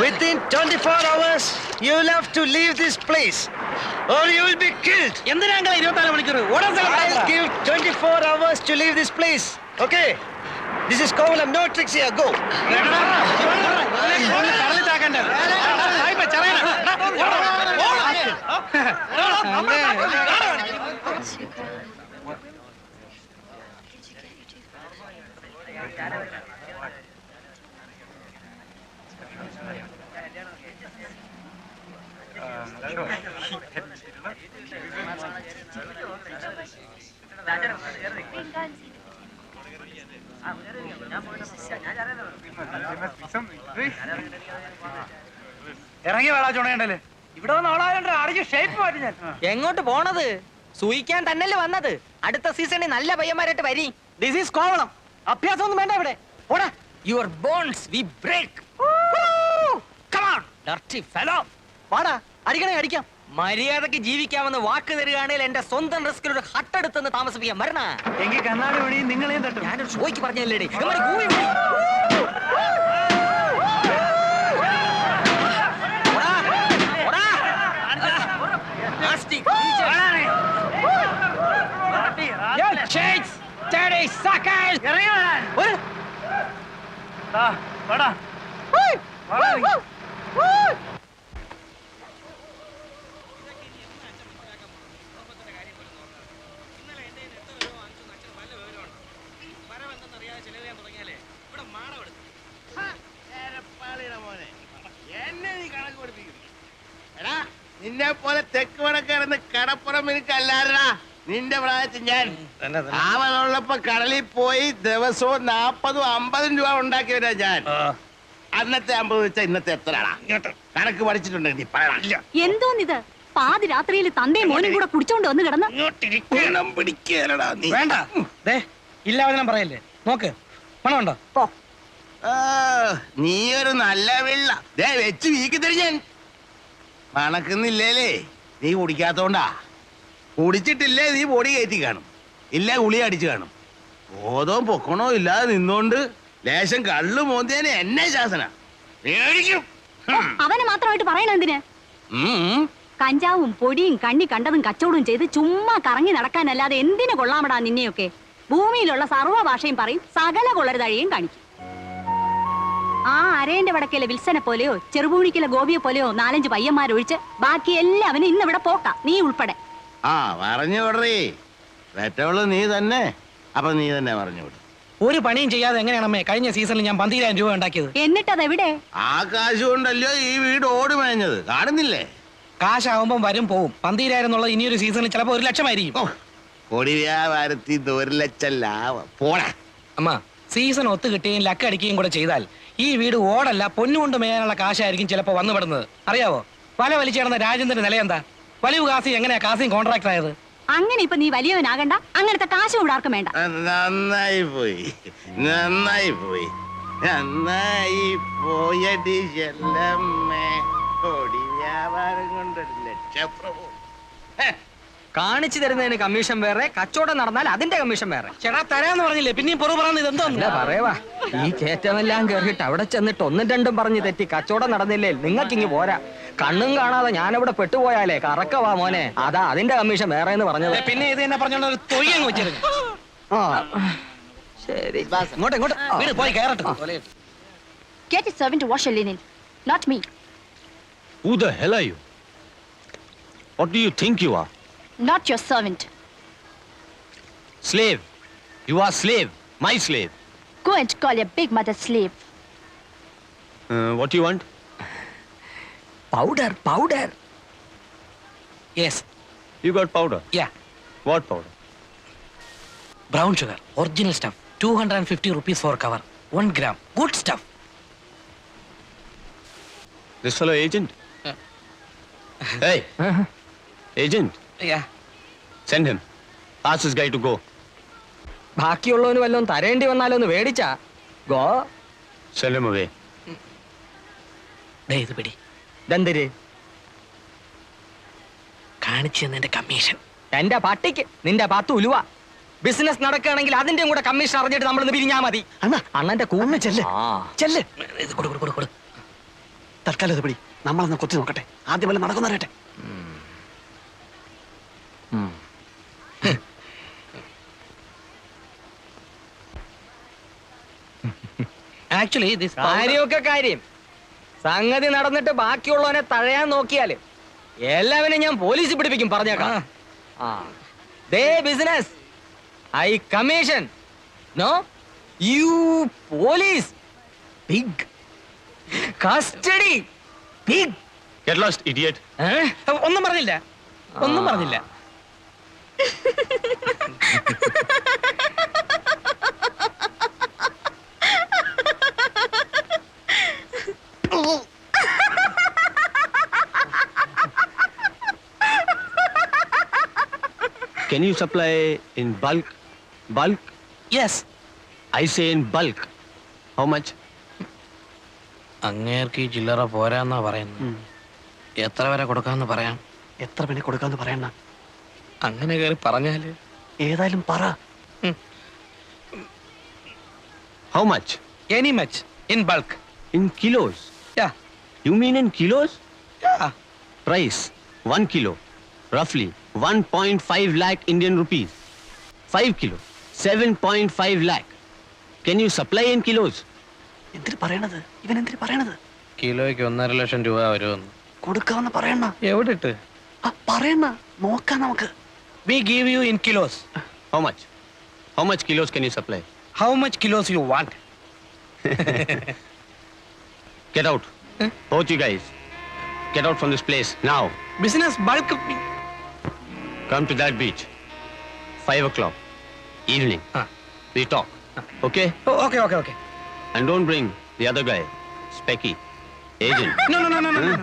Within 24 hours, you'll have to leave this place, or you will be killed. എന്തിനാ 24 മണിക്കൂർ ഓടാൻ I'll give 24 hours to leave this place. Okay? This is Kovalam, no tricks here. Go. ഇറങ്ങി വേടാ ചുണയണ്ടല്ലേ. ഇവിടെ വന്ന് ആളായല്ലോ, അടിച്ച് shape മാറ്റി ഞാൻ. എങ്ങോട്ട് പോണത്? സൂയിക്കാൻ തന്നെയല്ലേ വന്നത്. അടുത്ത സീസണിൽ നല്ല പയ്യന്മാരായിട്ട് വരി. This is Kovalam. അഭ്യാസം ഒന്നും വേണ്ട ഇവിടെ. ഓടാ. Your bones we break. Come on, dirty fellow. വാടാ, അടിക്കണേ അടിക്കാം. മര്യാദക്ക് ജീവിക്കാമെന്ന് വാക്ക് തരികയാണെങ്കിൽ എന്റെ സ്വന്തം റിസ്കിൽ ഒരു ഹട്ടെടുത്തെന്ന് താമസിപ്പിക്കാൻ വരണ. എങ്കിൽ കണ്ണാടി പണിയും നിങ്ങളെയും തട്ടും. ഞാനൊരു ഷോയ്ക്ക് പറഞ്ഞല്ലേ. നിന്നെ പോലെ തെക്ക് വടക്കിടന്ന് കടപ്പുറം എനിക്കല്ലാരടാ. നിന്റെ പ്രായത്തിൽ ഞാൻ അവനുള്ളപ്പോ കടലിൽ പോയി ദിവസവും 40-50 രൂപ ഉണ്ടാക്കിയവരാ ഞാൻ. അന്നത്തെ 50 വെച്ചാൽ ഇന്നത്തെ എത്രയാടാ? കണക്ക് പഠിച്ചിട്ടുണ്ടെങ്കിൽ എന്തോന്നിത്? പാതി രാത്രിയിൽ തന്തയും മോനും കൂടെ കുടിച്ചോണ്ട് വന്ന് കിടന്ന് വേണ്ട ഇല്ലാവചനം പറയല്ലേ. നോക്ക് പണമുണ്ടോ? നീ ഒരു നല്ല വെള്ള വെച്ച് വീക്കി തരും. മണക്കുന്നില്ലേലേ നീ കുടിക്കാത്തോണ്ടാ. കുടിച്ചിട്ടില്ലേ നീ പൊടി കയറ്റി കാണും, ഇല്ല ഗുളി അടിച്ചു കാണും. ബോധവും പൊക്കണോ ഇല്ലാതെ നിന്നോണ്ട് ലേശം കള്ളു മോന്തിയനെ എന്നെ ശാസന മേടിക്കും. അവനെ മാത്രമായിട്ട് പറയണ എന്തിന്? കഞ്ചാവും പൊടിയും കണ്ണി കണ്ടതും കച്ചവടവും ചെയ്ത് ചുമ്മാ കറങ്ങി നടക്കാനല്ലാതെ എന്തിനു കൊള്ളാമടാ നിന്നെയൊക്കെ? ഭൂമിയിലുള്ള സർവ്വ ഭാഷയും പറയും, സകല കൊള്ളരുതാഴിയും കാണിക്കും. ആ അരേന്റെ വടക്കയിലെ വിൽസനെ പോലെയോ ചെറുപൂണിക്കിലെ ഗോപിയെ പോലെയോ 4-5 പയ്യന്മാരൊഴിച്ച് ബാക്കി എല്ലാവനും ഇന്നിവിടെ പോക്കാം, നീ ഉൾപ്പെടെ. ആ പറഞ്ഞു വിടറേ, പെറ്റവള് നീ തന്നെ. അപ്പൊ നീ തന്നെ പറഞ്ഞു വിടും. ഒരു പണിയും ചെയ്യാതെ എങ്ങനെയാണമ്മേ കഴിഞ്ഞ സീസണിൽ ഞാൻ 12,000 രൂപ ഉണ്ടാക്കിയത്? എന്നിട്ടത് എവിടെ? ആ കാശ് കൊണ്ടല്ലോ ഈ വീട് ഓടി മേഞ്ഞത്, കാണുന്നില്ലേ? കാശാവുമ്പം വരും പോവും. 12,000 എന്നുള്ളത് ഇനിയൊരു സീസണിൽ ചിലപ്പോ 1 ലക്ഷമായിരിക്കും. കൊടി വ്യാപാരത്തിൽ 1 ലക്ഷം ലാഭം പോടാ. അമ്മ സീസൺ ഒത്തു കിട്ടുകയും ലക്ക് അടിക്കുകയും കൂടെ ചെയ്താൽ ഈ വീട് ഓടല്ല പൊന്നുകൊണ്ട് മേയാനുള്ള കാശായിരിക്കും ചിലപ്പോ വന്നുപെടുന്നത്. അറിയാവോ? വല വലിച്ചേർന്ന രാജേന്ദ്രന്റെ നില എന്താ? വലിയ കാസി എങ്ങനെയാ കാസിയും കോൺട്രാക്ടർ ആയത്? അങ്ങനെ ഇപ്പൊ നീ വലിയവനാകണ്ട, അങ്ങനത്തെ കാശും ഇവിടെ ആർക്കും വേണ്ട. നന്നായി പോയി, നന്നായി പോയി, നന്നായി പോയടി ചെല്ലമ്മേ. കൊടി വ്യാപാരം കൊണ്ട് 1 ലക്ഷം പ്രഭു. കാണിച്ചു തരുന്നതിന് കമ്മീഷൻ വേറെ, കച്ചവടം നടന്നാൽ അതിന്റെ കമ്മീഷൻ വേറെ. ചേട്ടാ തരാന്ന് പറഞ്ഞില്ലേ, പിന്നെയും പുറു പറയുന്നത് എന്തോ പറയവാ. ഈ കയറ്റമെല്ലാം കേറിയിട്ട് അവിടെ ചെന്നിട്ട് 1-2 പറഞ്ഞ് തെറ്റി കച്ചവടം നടന്നില്ലേ നിങ്ങൾക്കിങ്ങ് പോരാ. കണ്ണും കാണാതെ ഞാനവിടെ പെട്ടുപോയാലേ കറക്കവാ മോനെ. അതാ അതിന്റെ കമ്മീഷൻ വേറെ എന്ന് പറഞ്ഞത്. പിന്നെ ഇത് തന്നെ പറഞ്ഞോണ്ട് ഒരു തൊയ്യങ്ങ് വെച്ചിരുന്നു. ശരി, ഇങ്ങോട്ട് വീട് പോയി കയറട്ടെ. Get a servant to wash your linen, not me. Who the hell are you? What do you think you are? Not your servant. Slave. You are slave. My slave. Go and call your big mother slave. What do you want? Powder. Yes. You got powder? Yeah. What powder? Brown sugar. Original stuff. 250 rupees for cover. 1 gram. Good stuff. This fellow agent? Hey. Agent. Yeah. Send him. Ask this guy to go. ബാക്കിയുള്ളവന് വല്ലതും തരേണ്ടി വന്നാലോ ഒന്ന് മേടിച്ചാ go. Send him away. ഇത് പിടി. ദന്തര് കാണിച്ചു തന്നതിന്റെ commission. എന്റെ പട്ടിക്ക് നിന്റെ 10 ഉലുവ. ബിസിനസ് നടക്കുകയാണെങ്കിൽ അതിന്റെയും കൂടെ കമ്മീഷൻ അറിഞ്ഞിട്ട് നമ്മളൊന്ന് പിരിഞ്ഞാ മതി. അണ്ണന്റെ കൂന്ന് ചെല്ല്. ഇത് കൊടു. തൽക്കാലം ഇത് പിടി, നമ്മളൊന്ന് കൊത്തി നോക്കട്ടെ. ആദ്യം വല്ല നടക്കുന്നറിയട്ടെ. ആക്ച്വലി കാര്യമൊക്കെ കാര്യം. സംഗതി നടന്നിട്ട് ബാക്കിയുള്ളവനെ തഴയാൻ നോക്കിയാല് എല്ലാവരും ഞാൻ പോലീസിൽ പിടിപ്പിക്കും, പറഞ്ഞേക്കാം. ദേ business, I commission. No you police. Big custody. Big. Get lost, idiot. ഒന്നും പറഞ്ഞില്ല. Can you supply in bulk? Bulk? Yes. I say in bulk. How much? അങ്ങേർക്ക് ഈ ചില്ലറ പോരാന്നാ പറയുന്നത്. എത്ര വരെ കൊടുക്കാന്ന് പറയാം. എത്ര പിന്നെ കൊടുക്കാന്ന് പറയണ? അങ്ങനെ കയറി പറഞ്ഞാല് ഏതായാലും പറ. How much? Any much. In bulk. In kilos? Yeah. You mean in kilos? Yeah. Price 1 kilo, roughly 1.5 lakh Indian rupees. 5 kilo, 7.5 lakh. Can you supply in kilos? എന്തിനു പറയണത്? ഇവൻ എന്തിനു പറയണത്? കിലോയ്ക്ക് 1.5 ലക്ഷം രൂപ വരുമെന്ന്. കൊടുക്കാന്ന് പറയണ. എവിടെ ഇട്ട് പറയണ, നോക്കാം നമുക്ക്. We give you in kilos. How much? How much kilos can you supply? How much kilos you want? Get out. Both you guys. Get out from this place now. Business bulk. Come to that beach. 5 o'clock. Evening. We talk. Okay? Okay okay okay. And don't bring the other guy, Specky, agent. No, no, no, no, no.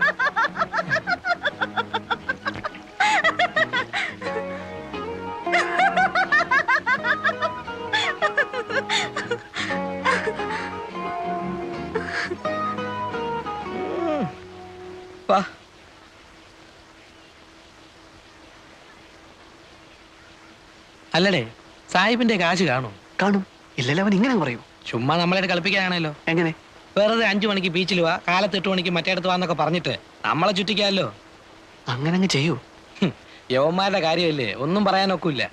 വാ. അല്ലടേ, സാഹിബിന്റെ കാശ് കാണും. കാണും. ഇല്ലല്ലോ, അവൻ ഇങ്ങനെ പറയൂ. ചുമ്മാ നമ്മളെ കളിപ്പിക്കാനാണല്ലോ. എങ്ങനെ? വെറുതെ 5 മണിക്ക് ബീച്ചിൽ വാ, കാലത്ത് 8 മണിക്ക് മറ്റേടത്ത് വാന്നൊക്കെ പറഞ്ഞിട്ട് നമ്മളെ ചുറ്റിക്കാമല്ലോ. അങ്ങനെ അങ്ങ് ചെയ്യൂ. യവന്മാരുടെ കാര്യമല്ലേ, ഒന്നും പറയാനൊക്കില്ല.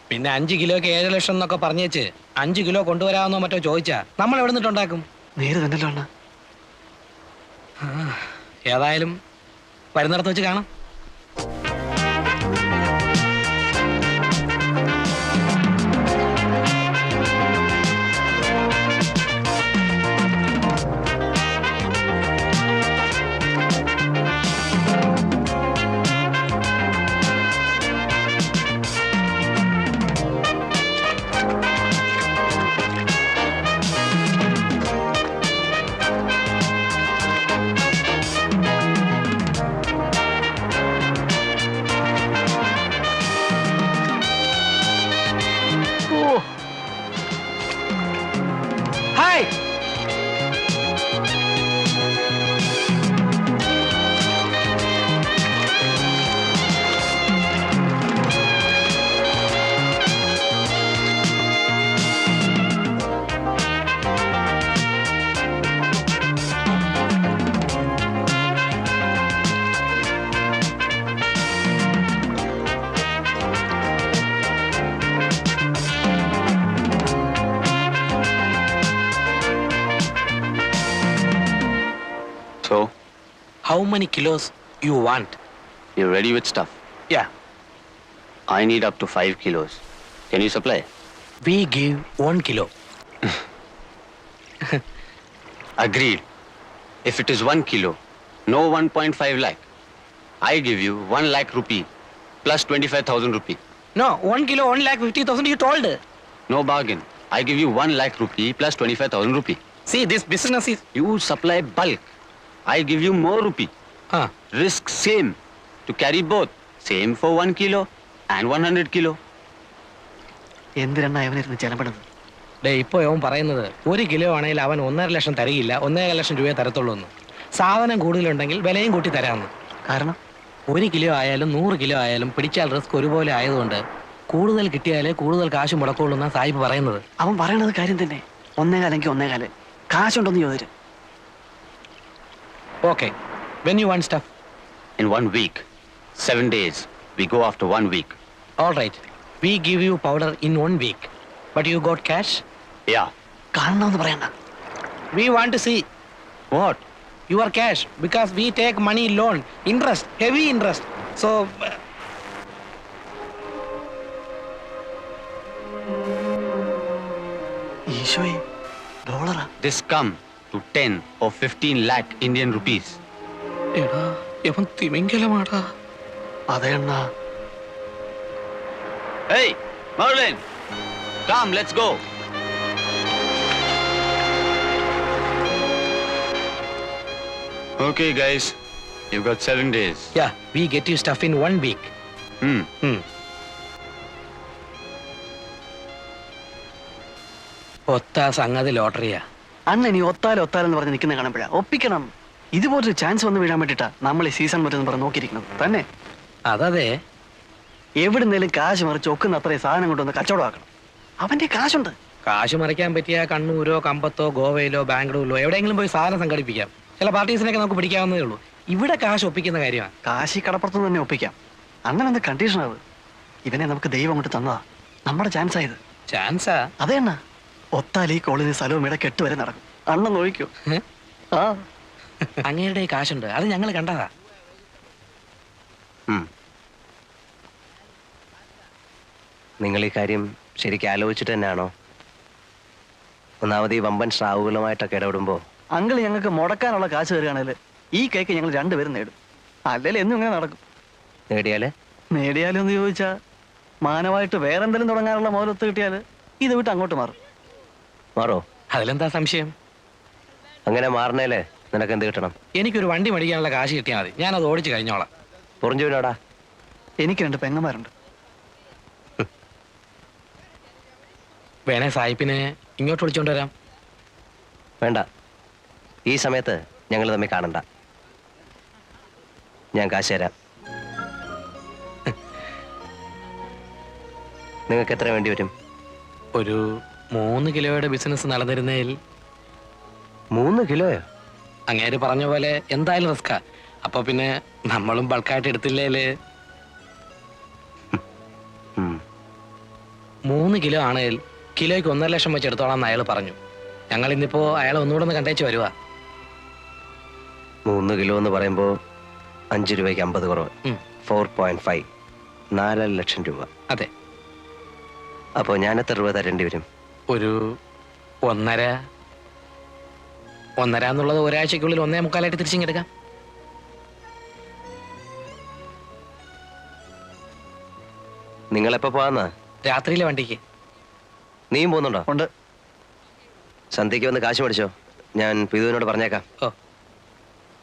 പിന്നെ 5 കിലോയ്ക്ക് 7 ലക്ഷം എന്നൊക്കെ പറഞ്ഞേച്ച് 5 കിലോ കൊണ്ടുവരാമെന്നോ മറ്റോ ചോദിച്ചാ നമ്മൾ എവിടെ നിന്നിട്ടുണ്ടാക്കും? നേര് തന്നല്ലോ അണ്ണ. ഏതായാലും വരുന്നിടത്ത് വെച്ച് കാണാം. Hi. So, How many kilos you want? you're ready with stuff? Yeah. I need up to 5 kilos. Can you supply? We give 1 kilo. Agreed. If it is 1 kilo, no 1.5 lakh. I give you 1 lakh rupee plus 25,000 rupee. No, 1 kilo 1,50,000 you told. No bargain. I give you 1 lakh rupee plus 25,000 rupee. See, this business is... You supply bulk. I give you more rupee. Risk same. To carry both. Same for 1 kilo and 100 kilo. എന്തിനാ അവനിരുന്ന് ചെലപ്പെടുന്നത്? Day, ഇപ്പൊ അവൻ പറയുന്നത് 1 kilo ആണെങ്കിൽ അവൻ 1.5 ലക്ഷം തരികയില്ല, 1.5 ലക്ഷം രൂപയെ തരത്തുള്ളൂ എന്ന്. സാധനം കൂടുതലുണ്ടെങ്കിൽ വിലയും കൂട്ടി തരാമെന്ന്. കാരണം 1 കിലോ ആയാലും 100 കിലോ ആയാലും പിടിച്ചാൽ റിസ്ക് ഒരുപോലെ ആയതുകൊണ്ട് കൂടുതൽ കിട്ടിയാലേ കൂടുതൽ കാശ് മുടക്കുള്ളൂ എന്നാ സാഹിബ് പറയുന്നത്. അവൻ പറയണത് കാര്യം തന്നെ. 1.25 1.25 കാശുണ്ടോന്ന് ചോദിച്ചു. Okay. When you want stuff? In 1 week. 7 days. We go after 1 week. All right. We give you powder in 1 week. But you got cash? Yeah. കാണണമെന്ന് പറയണ്ട. We want to see. What? Your cash. Because we take money loan. Interest. Heavy interest. So... ഈശോയെ, ഡോളറാ? This come to 10 or 15 lakh Indian rupees. എടാ, ഇവൻ തിമിംഗലമാടാ. അതെ അണ്ണാ. Hey, Merlin! Come, let's go. Okay, guys. You've got 7 days. Yeah, we get you stuff in 1 week. ഒത്ത സംഗതി ലോട്ടറിയാ. അണ്ണൻ ഈ ഒത്താലെന്ന് പറഞ്ഞ് നിൽക്കുന്ന കാണുമ്പോഴാ ഒപ്പിക്കണം. ഇതുപോലൊരു ചാൻസ് വന്ന് വീഴാൻ വേണ്ടിട്ടാ നമ്മൾ ഈ സീസൺ മറ്റെന്ന് പറഞ്ഞ് നോക്കിയിരിക്കുന്നത് തന്നെ. അതതെ, എവിടുന്നേലും കാശ് മറിച്ച് ഒക്കുന്ന അത്രയും സാധനം കൊണ്ടുവന്ന് കച്ചവടമാക്കണം. അവന്റെ കാശുണ്ട്. കാശ് മറിക്കാൻ പറ്റിയ കണ്ണൂരോ കമ്പത്തോ ഗോവയിലോ ബാംഗ്ലൂരിലോ എവിടെയെങ്കിലും പോയി സാധനം സംഘടിപ്പിക്കാം. ചില പാർട്ടീസിനൊക്കെ നമുക്ക് പിടിക്കാവുന്നതേ ഉള്ളൂ. ഇവിടെ കാശ് ഒപ്പിക്കുന്ന കാര്യമാണ്. കാശി കടപ്പുറത്ത് തന്നെ ഒപ്പിക്കാം. അങ്ങനെ എന്ത് കണ്ടീഷൻ അത്? ഇവനെ നമുക്ക് ദൈവം കൊണ്ട് തന്നതാ. നമ്മുടെ ചാൻസ് ആയത്. ചാൻസാ? അതെ അണ്ണ. ഒത്താൽ ഈ കോളേജിൽ സ്ഥലവും ഇവിടെ കെട്ടുവരെ നടക്കും. അണ്ണൻ നോക്കിക്കോ. ആ, അങ്ങയുടെ കാശുണ്ട്, അത് ഞങ്ങൾ കണ്ടതാ. നിങ്ങൾ ഈ കാര്യം ശരിക്കും ആലോചിച്ചിട്ട് തന്നെയാണോ? ഒന്നാമത് ഈ വമ്പൻ സ്രാവുകളുമായിട്ടൊക്കെ ഇടപെടുമ്പോ അങ്കിൾ ഞങ്ങൾക്ക് മുടക്കാനുള്ള കാശ് തരികയാണെങ്കിൽ ഈ കേക്ക് ഞങ്ങൾ രണ്ടുപേരും നേടും. അല്ലെങ്കിൽ എന്നും ഇങ്ങനെ നടക്കും. നേടിയാല് നേടിയാലും എന്ന് ചോദിച്ചാൽ മാനമായിട്ട് വേറെന്തെങ്കിലും തുടങ്ങാനുള്ള മോലൊത്ത് കിട്ടിയാൽ ഇത് വിട്ട് അങ്ങോട്ട് മാറും. മാറോ? അതിലെന്താ സംശയം? അങ്ങനെ മാറണേലേ നിനക്ക് എന്ത് കിട്ടണം? എനിക്കൊരു വണ്ടി മേടിക്കാനുള്ള കാശ് കിട്ടിയാൽ മതി, ഞാനത് ഓടിച്ച് കഴിഞ്ഞോളാം. പൊറിഞ്ചുവിനോടാ? എനിക്ക് 2 പെങ്ങന്മാരുണ്ട്. വേണേ സായിപ്പിനെ ഇങ്ങോട്ട് വിളിച്ചോണ്ട് വരാം. വേണ്ട, ഈ സമയത്ത് ഞങ്ങൾ തമ്മിൽ കാണണ്ട. ഞാൻ കാശ് തരാം. നിങ്ങൾക്ക് എത്ര വേണ്ടി വരും? ഒരു 3 കിലോയുടെ ബിസിനസ് നടന്നിരുന്നതിൽ. 3 കിലോയോ? അങ്ങേര് പറഞ്ഞ പോലെ എന്തായാലും റിസ്കാ. അപ്പൊ പിന്നെ നമ്മളും ബൾക്കായിട്ട് എടുത്തില്ലേല്. 3 കിലോ ആണെങ്കിൽ കിലോയ്ക്ക് 1.5 ലക്ഷം വെച്ച് എടുത്തോളാം അയാൾ പറഞ്ഞു. ഞങ്ങൾ ഇന്നിപ്പോ അയാളെ ഒന്നുകൂടെ ഒന്ന് കണ്ടേച്ച് വരുവാ. 3 കിലോ എന്ന് പറയുമ്പോ 5 രൂപയ്ക്ക് 50 കുറവ്. 4.5, 4 ലക്ഷം രൂപ. അതെ. അപ്പോ ഞാൻ എത്ര രൂപ തരേണ്ടി വരും? ഒരു 1.5 എന്നുള്ളത് ഒരാഴ്ചക്കുള്ളിൽ 1.25 തിരിച്ചിങ്ങെടുക്കാം. നിങ്ങളെപ്പോ പോവാന്നാ? രാത്രിയിലെ വണ്ടിക്ക്. നീയും പോകുന്നുണ്ടോ? ഉണ്ട്. സന്ധ്യയ്ക്ക് വന്ന് കാശ് മേടിച്ചോ, ഞാൻ പിതുവിനോട് പറഞ്ഞേക്കാം.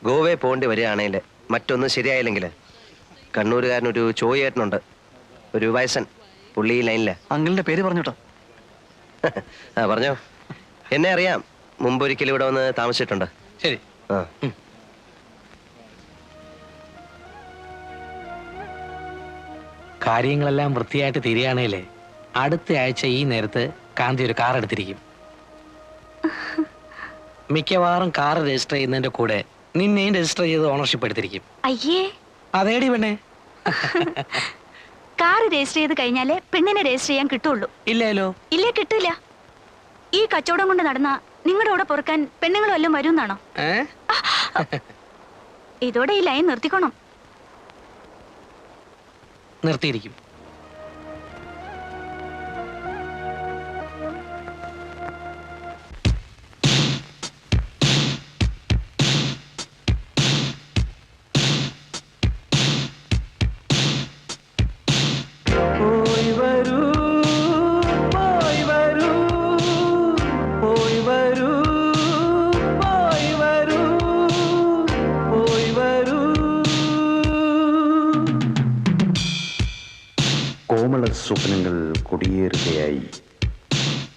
ഗോവയെ പോകേണ്ടി വരികയാണെങ്കിൽ മറ്റൊന്നും ശരിയായില്ലെങ്കിൽ കണ്ണൂരുകാരനൊരു ചോയേട്ടനുണ്ട്, ഒരു വയസ്സൻ, പുള്ളി ലൈനില്ല. അങ്കിളിന്റെ പേര് പറഞ്ഞോട്ടോ? ആ പറഞ്ഞോ. എന്നെ അറിയാം, മുമ്പൊരിക്കലും ഇവിടെ വന്ന് താമസിച്ചിട്ടുണ്ട്. ശരി. ആ കാര്യങ്ങളെല്ലാം വൃത്തിയായിട്ട് തീരുകയാണേലേ അടുത്ത ആഴ്ച ഈ നേരത്ത് കാന്തി ഒരു കാർ എടുത്തിരിക്കും. മിക്കവാറും കാർ രജിസ്റ്റർ ചെയ്യുന്നതിന്റെ കൂടെ നിന്നെയും രജിസ്റ്റർ ചെയ്ത് ഓണർഷിപ്പ് എടുത്തിരിക്കും. അയ്യേ, അതേടി പെണ്ണേ. കാർ രജിസ്റ്റർ ചെയ്ത് കഴിഞ്ഞാലേ പെണ്ണിനെ രജിസ്റ്റർ ചെയ്യാൻ കിട്ടുള്ളൂ. ഇല്ലല്ലോ. ഇല്ലേ, കിട്ടില്ല. ഈ കച്ചവടം കൊണ്ട് നടന്ന നിങ്ങളുടെ കൂടെ പൊറുക്കാൻ പെണ്ണുങ്ങളും എല്ലാം വരുമെന്നാണോ? ഇതോടെ ഈ ലൈൻ നിർത്തിക്കോണം. നിർത്തിയിരിക്കും. കോമള സ്വപ്നങ്ങൾ കൊടിയേറുകയായി,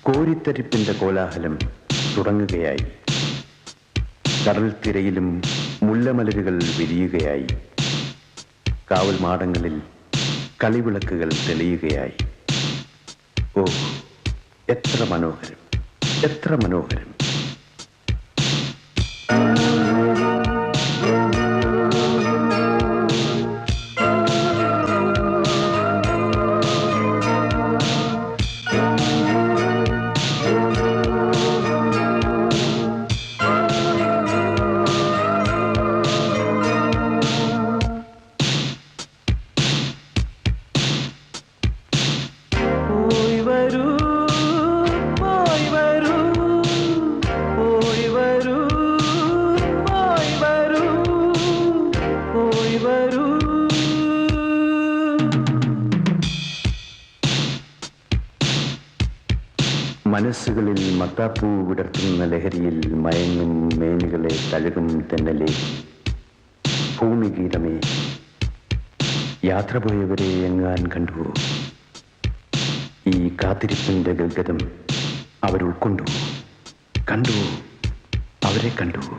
കോരിത്തരിപ്പിന്റെ കോലാഹലം തുടങ്ങുകയായി, കടൽ തിരയിലും മുല്ലമലരുകൾ വിരിയുകയായി, കാവൽ മാടങ്ങളിൽ കളിവിളക്കുകൾ തെളിയുകയായി. ഓ, എത്ര മനോഹരം, എത്ര മനോഹരം! മനസ്സുകളിൽ മത്താപ്പൂ വിടർത്തുന്ന ലഹരിയിൽ മയങ്ങും മേനികളെ തഴുകും തെന്നലെ, ഭൂമിഗീതമേ, യാത്ര പോയവരെ എങ്ങാൻ കണ്ടുവോ? ഈ കാത്തിരിപ്പിന്റെ ഗൽഗതം അവരുൾക്കൊണ്ടുവോ? കണ്ടുവോ? അവരെ കണ്ടുവോ?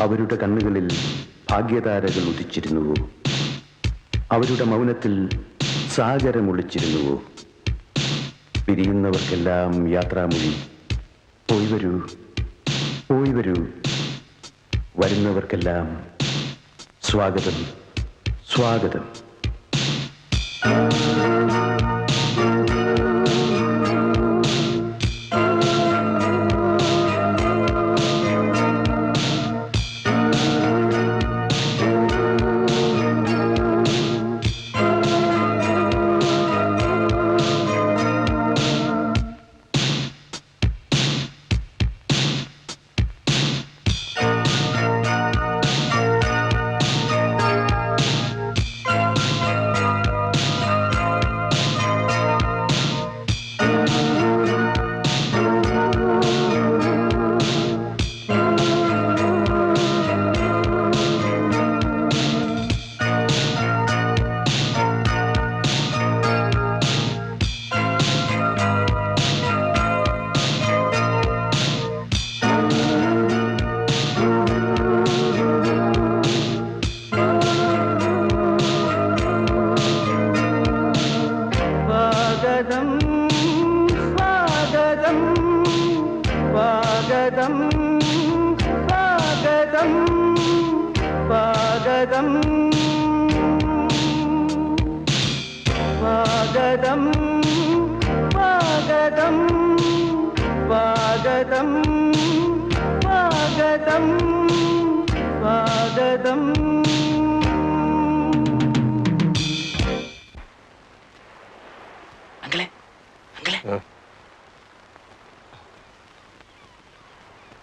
അവരുടെ കണ്ണുകളിൽ ഭാഗ്യതാരകൾ ഉദിച്ചിരുന്നുവോ? അവരുടെ മൗനത്തിൽ സാഗരമൊളിച്ചിരുന്നുവോ? പിരിയുന്നവർക്കെല്ലാം യാത്രാമൊഴി. പോയി വരൂ, പോയി വരൂ. വരുന്നവർക്കെല്ലാം സ്വാഗതം, സ്വാഗതം.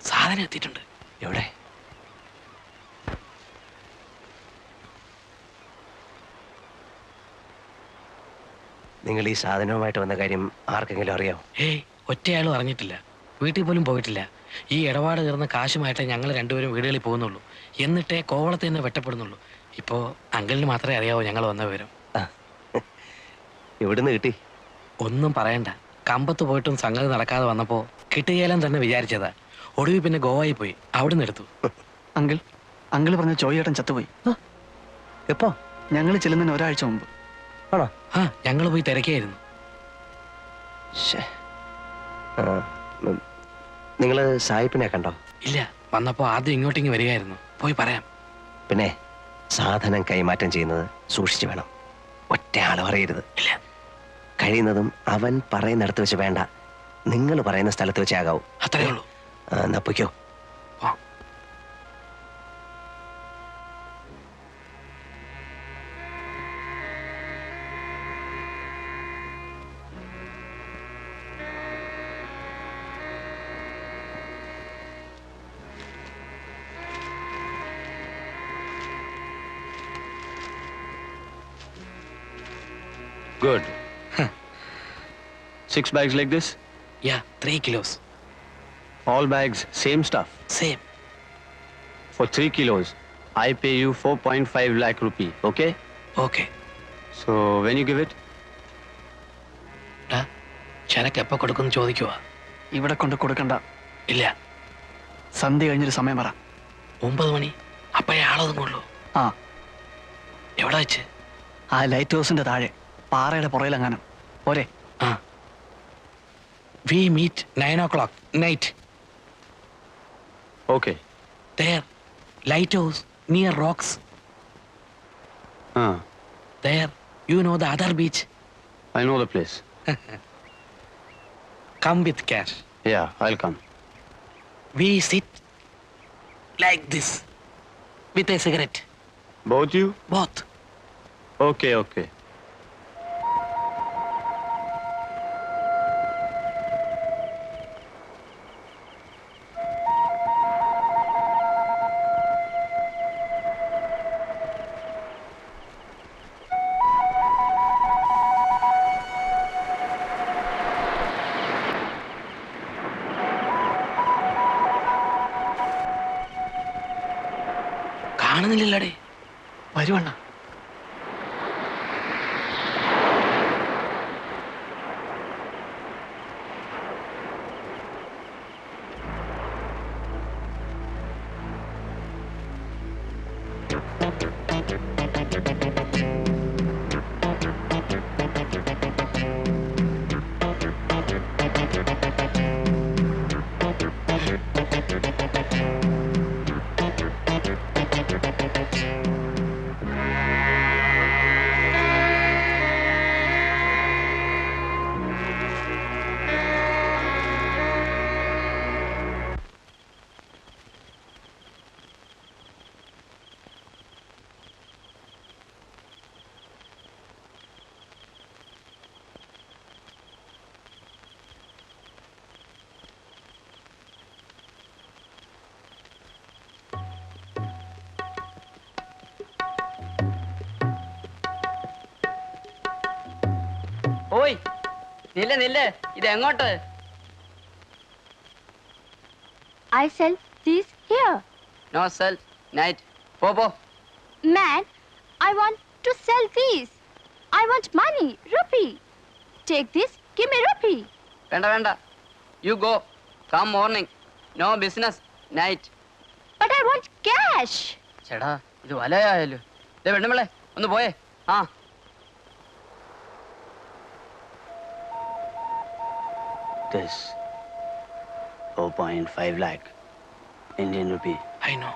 സാധനം എത്തിയിട്ടുണ്ട്. എവിടെ? നിങ്ങൾ ഈ സാധനവുമായിട്ട് വന്ന കാര്യം ആർക്കെങ്കിലും അറിയാമോ? ഏയ്, ഒറ്റയാളും അറിഞ്ഞിട്ടില്ല. വീട്ടിൽ പോലും പോയിട്ടില്ല. ഈ ഇടപാട് തീർന്ന കാശുമായിട്ടേ ഞങ്ങൾ രണ്ടുപേരും വീടുകളിൽ പോകുന്നുള്ളൂ. എന്നിട്ടേ കോവളത്തിൽ നിന്ന് വെട്ടപ്പെടുന്നുള്ളൂ. ഇപ്പോ അങ്കിളിന് മാത്രമേ അറിയാവൂ ഞങ്ങൾ വന്ന വിവരം. എവിടുന്ന് കിട്ടി? ഒന്നും പറയണ്ട. കമ്പത്ത് പോയിട്ടും സംഗതി നടക്കാതെ വന്നപ്പോ കിട്ടുകയില്ലെന്ന് തന്നെ വിചാരിച്ചതാ. ഒടുവിൽ പിന്നെ ഗോവയിൽ പോയി അവിടുന്ന് എടുത്തു. അങ്കിൾ പറഞ്ഞ ചോയ്യേട്ടൻ ചത്തുപോയി. എപ്പോ? ഞങ്ങൾ ചെല്ലുന്നതിന് ഒരാഴ്ച മുമ്പ്. ആണോ? ആ, ഞങ്ങൾ പോയി തിരക്കായിരുന്നു. നിങ്ങള് സായിപ്പിനെ കണ്ടോ? ഇല്ല, വന്നപ്പോ ആദ്യം ഇങ്ങോട്ടേക്ക് വരികയായിരുന്നു. പോയി പറയാം. പിന്നെ സാധനം കൈമാറ്റം ചെയ്യുന്നത് സൂക്ഷിച്ചു വേണം. ഒറ്റ ആളും അറിയരുത്. ഇല്ല, കഴിയുന്നതും അവൻ പറയുന്നിടത്ത് വെച്ച് വേണ്ട, നിങ്ങൾ പറയുന്ന സ്ഥലത്ത് വെച്ചാകാവൂ. അത്രേ ഉള്ളൂ. എന്നാ പൊയ്ക്കോ. Good. 6 bags like this? Yeah, 3 kilos. All bags, same stuff. Same. For 3 kilos, I pay you 4.5 lakh rupee, okay? Okay. So, when you give it? ചരക്ക് എപ്പോ കൊടുക്കുമെന്ന് ചോദിക്കുവാ. ഇവിടെ കൊണ്ട് കൊടുക്കണ്ട. ഇല്ല, സന്ധ്യ കഴിഞ്ഞൊരു സമയം പറ. 9 മണി. അപ്പോഴേ ആളൊതുങ്ങുള്ളൂ. ആ, എവിടെ വെച്ച്? ആ ലൈറ്റ് ഹൗസിന്റെ താഴെ പാറയുടെ പുറയിലെങ്ങാനും. പോരെ? ആ. We meet 9 o'clock night. Okay. There, lighthouse near rocks. There, you know the other beach. I know the place. Come with cash. Yeah, I'll come. We sit like this with a cigarette. Both you? Both. Okay, okay. കാണുന്നില്ലല്ലേ? വരുവണ്ണ. ഓയ് നില്ല് നില്ല് ഇത് എങ്ങോട്ട്? I sell these here. No sell night. പോ. Man, I want to sell these. I want money, rupee. Take this, give me rupee. വേണ്ട. You go. Come morning. No business night. But I want cash. ചേടാ ഇത് വലയായാലോ. ദേ പെണ്ണുമ്പിള്ളേ ഒന്ന് പോയേ. ആ This 4.5 lakh Indian rupee. I know.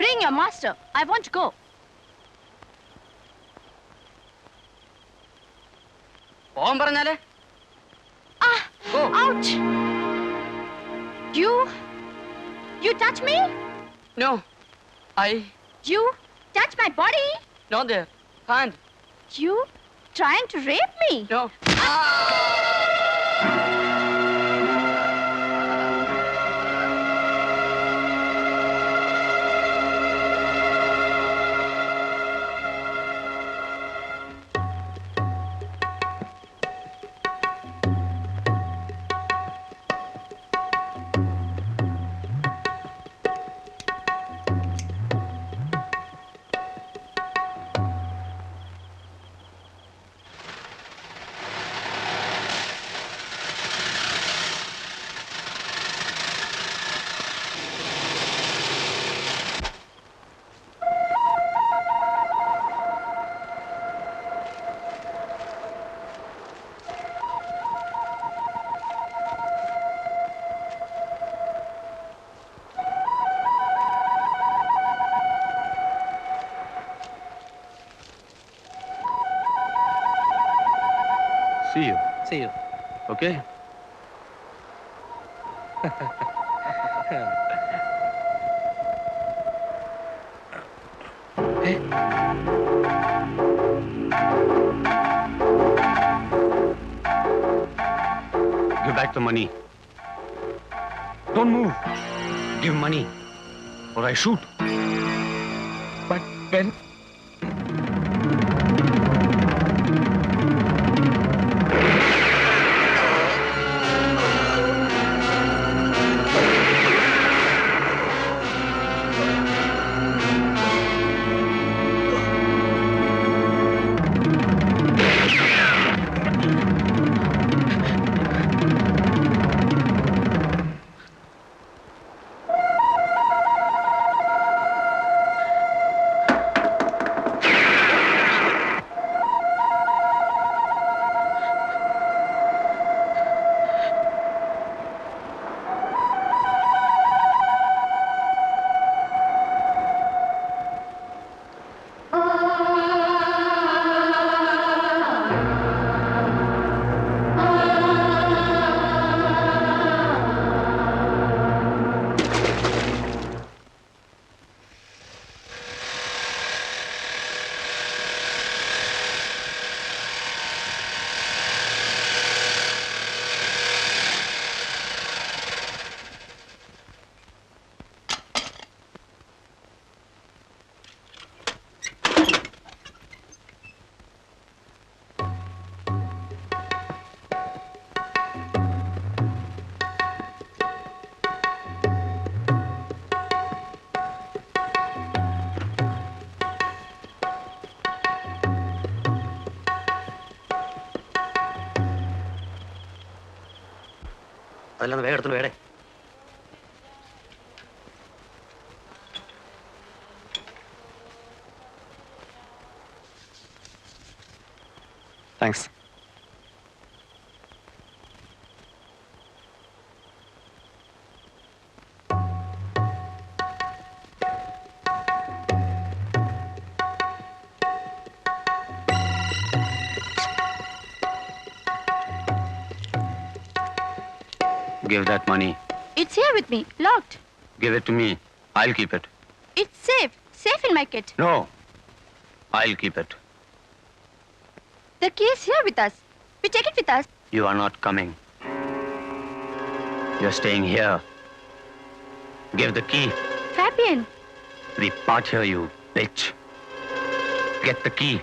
Bring your master. I want to go. പോകാൻ പറഞ്ഞാലേ. Ah! Go. Ouch! You touch me? No I You touch my body? No there can't. You trying to rape me? No. See you. See you. Okay? Give back the money. Don't move. Give money, or I shoot. But when? അതെല്ലാം വേഗം എടുത്തു വേടേ. Thanks. Give that money. It's here with me, locked. Give it to me. I'll keep it. It's safe in my kit. No. I'll keep it. The key is here with us. We take it with us. You are not coming. You're staying here. Give the key. Fabian. We part here, you bitch. Get the key.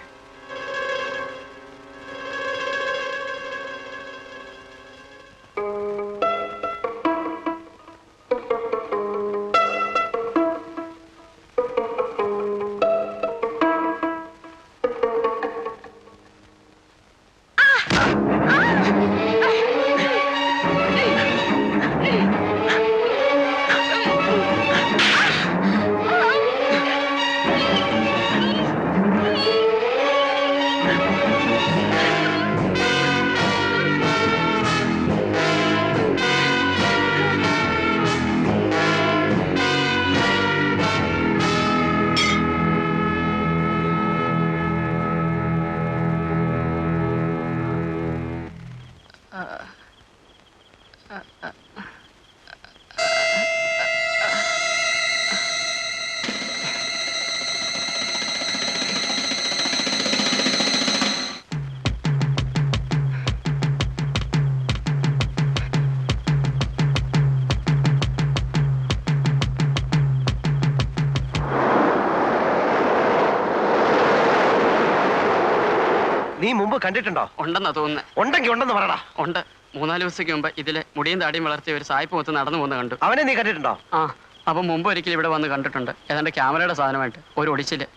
നീ മുമ്പ് കണ്ടിട്ടുണ്ടോ? ഉണ്ടെന്നാ തോന്നുന്നത്. ഉണ്ടെങ്കിൽ ഉണ്ടെന്ന് പറയടാ. ഉണ്ട്. 3-4 ദിവസത്തേക്ക് മുമ്പ് ഇതിലെ മുടിയും താടിയും വളർത്തിയ ഒരു സായിപ്പ് മൊത്തം നടന്നു പോകുന്ന കണ്ടു. അവനെ നീ കണ്ടിട്ടുണ്ടോ? ആ, അപ്പം മുമ്പ് ഒരിക്കലും ഇവിടെ വന്ന് കണ്ടിട്ടുണ്ട്. ഏതാണ്ട് ക്യാമറയുടെ സാധനമായിട്ട് ഒരു ഒടിച്ചില്.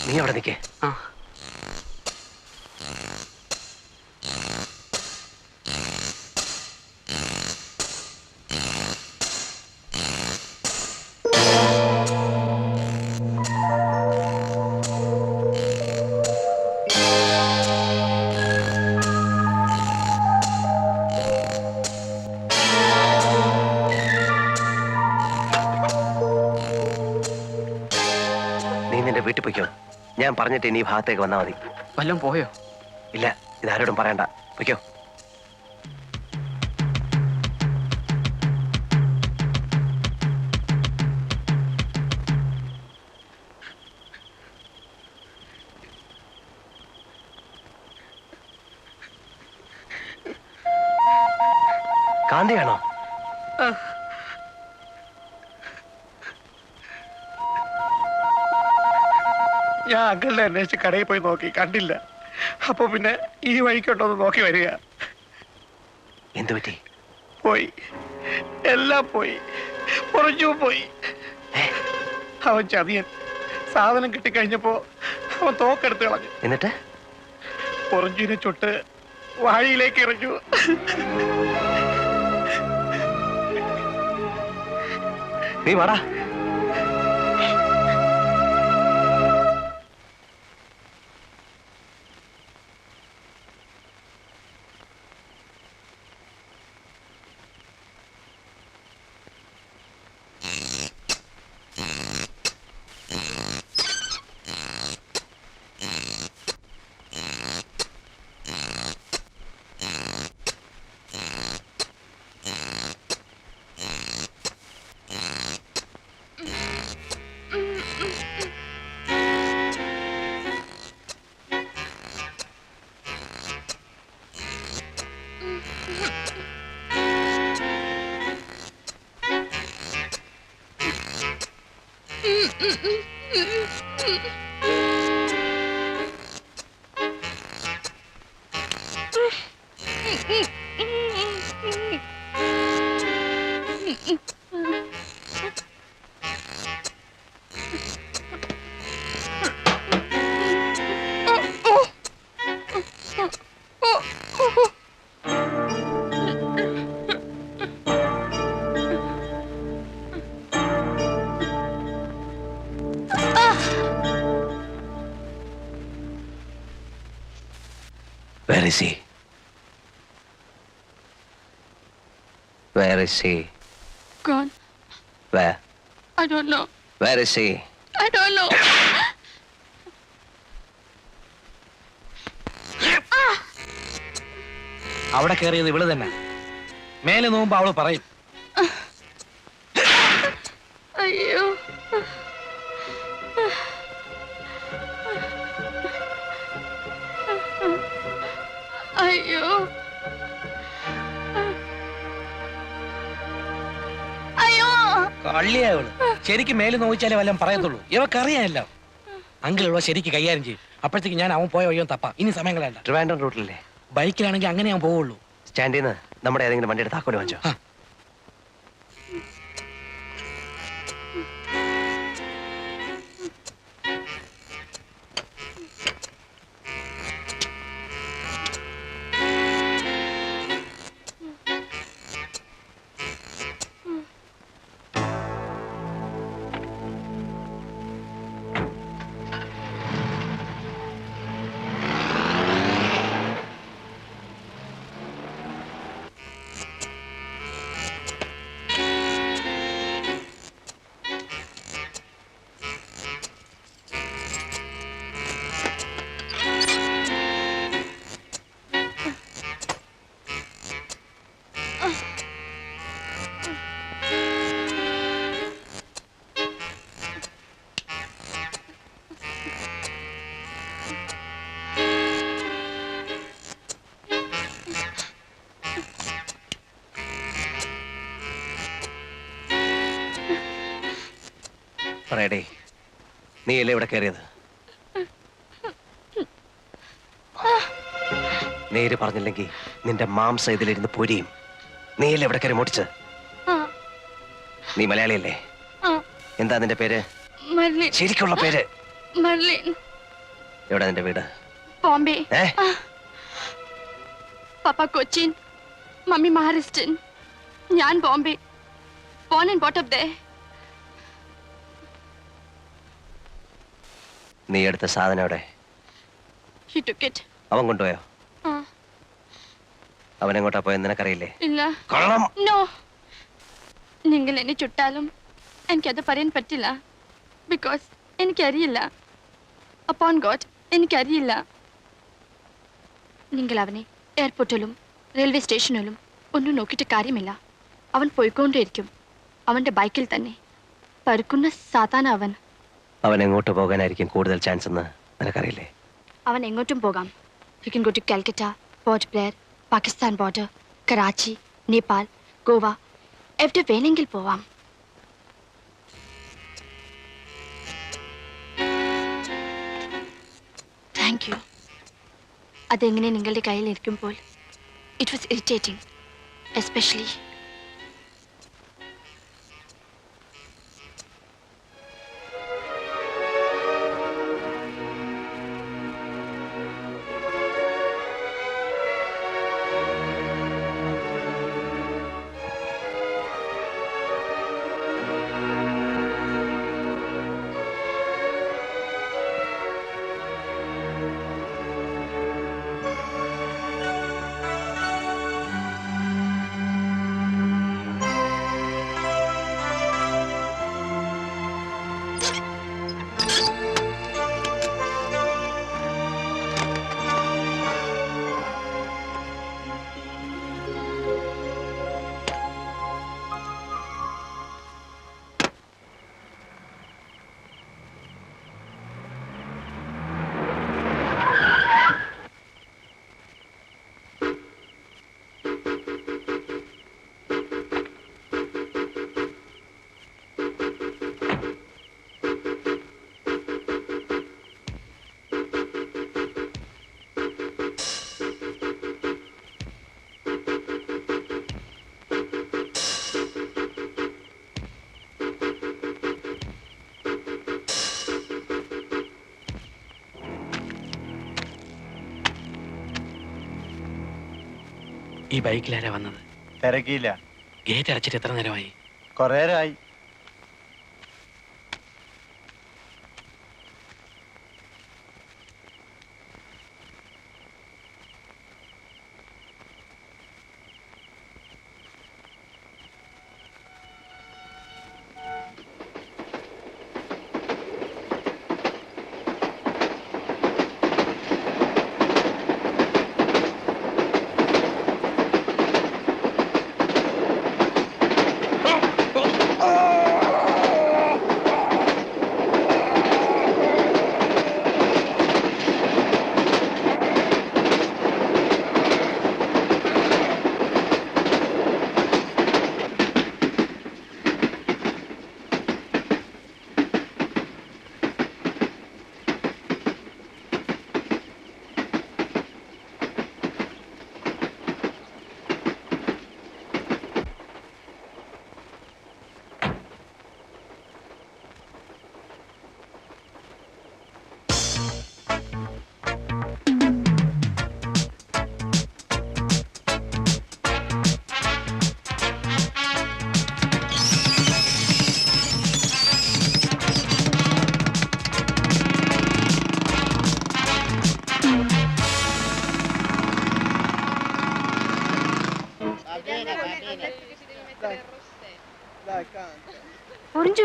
നീ അവിടെ നിൽക്കേ. ആ, വീട്ടിൽ പൊയ്ക്കോ. ഞാൻ പറഞ്ഞിട്ട് ഇനി ഭാഗത്തേക്ക് വന്നാൽ മതി. വല്ലതും പോയോ? ഇല്ല, ഇതാരോടും പറയണ്ട. പൊയ്ക്കോ. കാന്തിയാണോ? ഞാൻ അങ്കിളിനെ അന്വേഷിച്ച് കടയിൽ പോയി നോക്കി, കണ്ടില്ല. അപ്പൊ പിന്നെ ഈ വഴിക്കുണ്ടോന്ന് നോക്കി വരിക. എന്തു പറ്റി? പോയി, എല്ലാം പോയി, കുറച്ചു പോയി. അവൻ ചതിയൻ. സാധനം കിട്ടിക്കഴിഞ്ഞപ്പോ അവൻ തോക്കെടുത്ത് കളഞ്ഞു. എന്നിട്ട് പൊറഞ്ചുവിനെ ചുട്ട് വാഴയിലേക്ക് എറിഞ്ഞു. നീ വാടാ. Where is he? Where is he? Gone. Where? I don't know. Where is he? I don't know. അവിടെ കയറിയത് ഇവള് തന്നെ. മേലെ നോക്കുമ്പോ അവള് പറയും. അയ്യോ. കള്ളിയാ അവള്. ശരിക്കും മേല് നോവിച്ചാലേ വല്ലതും പറയത്തുള്ളൂ. ഇവക്കറിയാമല്ലോ. അങ്കിൾ ഉള്ള ശരിക്ക് കൈകാര്യം ചെയ്യും. അപ്പോഴത്തേക്ക് ഞാൻ അവൻ പോയ വയ്യോ തപ്പാം. ഇനി സമയം കളയണ്ട. ട്രിവാൻഡ്രം റൂട്ടിലല്ലേ? ബൈക്കിലാണെങ്കിൽ അങ്ങനെ ഞാൻ പോവുള്ളൂ. സ്റ്റാൻഡിൽ നിന്ന് നമ്മുടെ ഏതെങ്കിലും വണ്ടിയുടെ താക്കോല് വാങ്ങിച്ചോ. പറയടേ, നീയല്ലേ ഇവിടെ കയറിയത്? നേര് പറഞ്ഞില്ലെങ്കിൽ നിന്റെ മാംസം ഇതിലിരുന്ന് പൊരിയും. നീയല്ലേ ഇവിടെ കയറി മോട്ടിച്ച്? നീ മലയാളിയല്ലേ? എന്താ നിന്റെ പേര്? ശരിക്കുള്ള പേര്? എവിടെ നിന്റെ വീട്? ബോംബെ. പപ്പ കൊച്ചിൻ, മമ്മി മഹാരാഷ്ട്രൻ. ഞാൻ Bombay. Born and brought up there. നീ എടുത്ത സാധനം എവിടെ? He took it. അവൻ കൊണ്ടുപോയോ? അവൻ എങ്ങോട്ടാ പോയെന്ന് നിനക്കറിയില്ലേ? ഇല്ല. കള്ളം. No. നിങ്ങൾ എന്നെ ചുട്ടാലും എനിക്കത് പറയാൻ പറ്റില്ല. ബിക്കോസ് എനിക്കറിയില്ല. അപ്പോൺ ഗോഡ്, എനിക്കറിയില്ല. നിങ്ങൾ അവനെ എയർപോർട്ടിലും റെയിൽവേ സ്റ്റേഷനിലും ഒന്നും നോക്കിയിട്ട് കാര്യമില്ല. അവൻ പോയിക്കൊണ്ടേയിരിക്കും. അവന്റെ ബൈക്കിൽ തന്നെ. പരുക്കുന്ന സാധാരണ അവൻ. അവൻ എങ്ങോട്ട് പോകാനായിരിക്കും കൂടുതൽ ചാൻസ് എന്ന് നിനക്കറിയില്ലേ? അവൻ എങ്ങോട്ടും പോകാം. You can go to Calcutta, Port Blair, Pakistan border, Karachi, Nepal, Goa, എവിടെ വേണമെങ്കിൽ പോവാം. Thank you. അതെങ്ങനെ നിങ്ങളുടെ കയ്യിൽ ഇരിക്കുമ്പോൾ ഇറ്റ് വാസ് ഇറിറ്റേറ്റിംഗ്, എസ്പെഷ്യലി ഈ ബൈക്കിലാരാ വന്നത്? തിരക്കിയില്ല. ഗേറ്റ് അടച്ചിട്ട് എത്ര നേരമായി? കുറേ നേരമായി.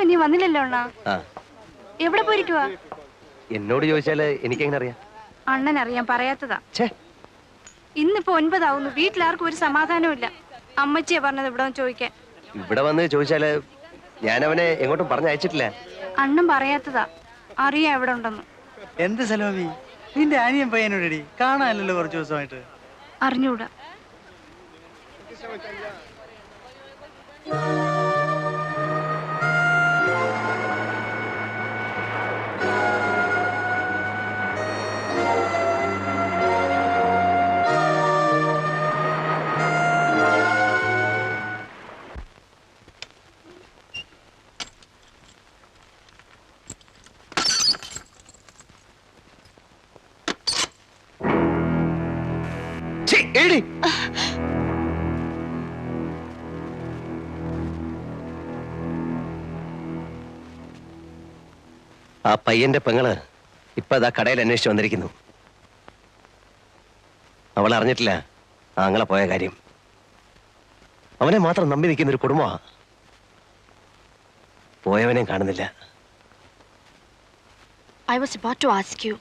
നീ വന്നില്ലല്ലോ അണ്ണാ. ആ എവിടെ പോയിരിക്കുവാ? എന്നോട് ചോദിച്ചാല് എനിക്കെങ്ങനെ അറിയാം? അണ്ണൻ അറിയാൻ പറയാത്തതാ. ഛേ, ഇന്നിപ്പോ 9 ആവുന്നു. വീട്ടിലാർക്കും ഒരു സമാധാനവും ഇല്ല. അമ്മച്ചിയെ പറഞ്ഞത് ഇവിടെ വന്ന് ചോദിക്കാൻ. ഇവിടെ വന്ന് ചോദിച്ചാല് ഞാൻ അവനെ എങ്ങോട്ടും പറഞ്ഞയച്ചിട്ടില്ല. അണ്ണൻ പറയാത്തതാ. അറിയാം എവിടെ ഉണ്ടെന്ന്. എന്ത് സലോമി, നിന്റെ അനിയൻ പയ്യനോടടി കാണാനല്ലോ കുറച്ച് ദിവസമായിട്ട്. അറിഞ്ഞൂടാ. ഛീ, എടി. ആ പയ്യന്റെ പെങ്ങള് ഇപ്പൊ അതാ കടയിൽ അന്വേഷിച്ച് വന്നിരിക്കുന്നു. അവൾ അറിഞ്ഞിട്ടില്ല ആങ്ങളെ പോയ കാര്യം. അവനെ മാത്രം നമ്പി നിൽക്കുന്ന ഒരു കുടുംബമാ. പോയവനെ കാണുന്നില്ല. I was about to ask you.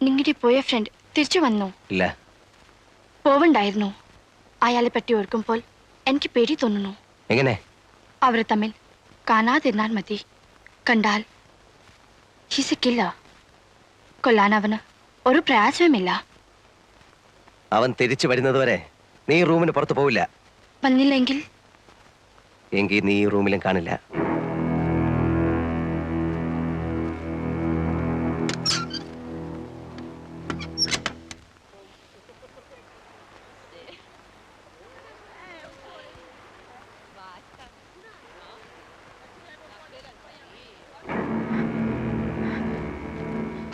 നിങ്ങളുടെ പോയ ഫ്രണ്ട് തിരിച്ചു വന്നു? ഇല്ല. പോവണ്ടായിരുന്നു. അയാളെ പറ്റി ഓർക്കുമ്പോൾ എനിക്ക് പേടി തോന്നുന്നു. എങ്ങനെ? അവരെ തമ്മിൽ കാണാതിരുന്നാൽ മതി. കണ്ടാൽ he's a killer. കൊല്ലാൻ അവന് ഒരു പ്രയാസവുമില്ല. അവൻ തിരിച്ചു വരുന്നതുവരെ നീ റൂമിന് പുറത്ത് പോവില്ല. വന്നില്ലെങ്കിൽ എങ്കിൽ നീ ഈ റൂമിലും കാണില്ല.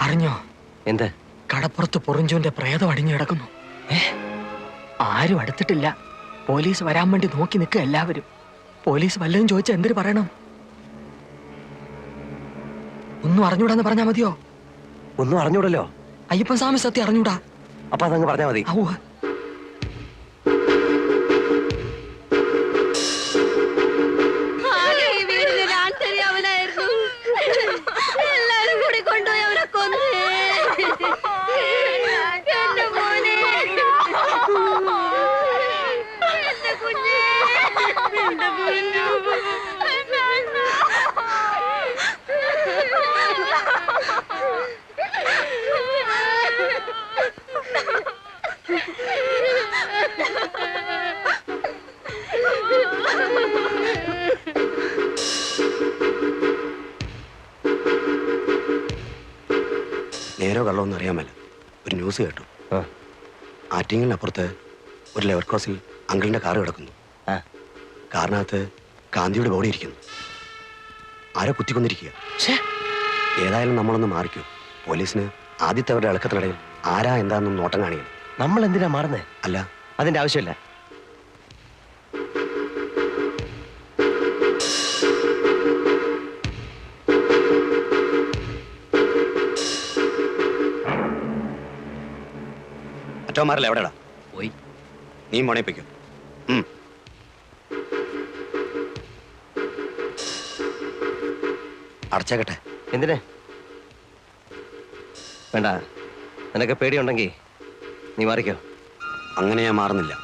അറിഞ്ഞോ? എന്ത്? കടപ്പുറത്ത് പൊറിഞ്ചോന്റെ പ്രേതം അടിഞ്ഞു കിടക്കുന്നു. ആരും അടുത്തിട്ടില്ല. പോലീസ് വരാൻ വേണ്ടി നോക്കി നിൽക്കുക എല്ലാവരും. പോലീസ് വല്ലതും ചോദിച്ചാൽ എന്തിനു പറയണം? ഒന്നും അറിഞ്ഞൂടാന്ന് പറഞ്ഞാ മതിയോ? ഒന്നും അറിഞ്ഞൂടല്ലോ. അയ്യപ്പൻ സ്വാമി സത്യം അറിഞ്ഞൂടാ. അപ്പൊ അതങ്ങ് പറഞ്ഞാ മതി. എല്ലാരും കൂടി കൊണ്ടുപോയി അവനെ കൊന്നേ. എന്റെ മോനെ, എന്റെ കുഞ്ഞേ, എന്റെ കുഞ്ഞു. നേരോ കള്ളമൊന്നും അറിയാമല്ല. ഒരു ന്യൂസ് കേട്ടു. ആറ്റിങ്ങലിനപ്പുറത്ത് ഒരു ലെവർ ക്രോസിൽ അങ്കിളിന്റെ കാറ് കിടക്കുന്നു. കാറിനകത്ത് ഗാന്ധിയുടെ ബോഡി ഇരിക്കുന്നു. ആരോ കുത്തിക്കൊന്നിരിക്കുക. ഏതായാലും നമ്മളൊന്ന് മാറിക്കൂ. പോലീസിന് ആദ്യത്തെ അവരുടെ ഇളക്കത്തിനിടയിൽ ആരാ എന്താണെന്നും നോട്ടം കാണിക്കണം. നമ്മൾ എന്തിനാ മാറുന്നേ? അല്ല, അതിന്റെ ആവശ്യമില്ല. മറ്റോമാരല്ല എവിടെടാ? പോയി. നീ മോണയിപ്പിക്കും. അടച്ചേക്കട്ടെ. എന്തിന്? വേണ്ട. നിനക്ക് പേടിയുണ്ടെങ്കിൽ നീ മാറിക്കോ. അങ്ങനെ ഞാൻ മാറുന്നില്ല.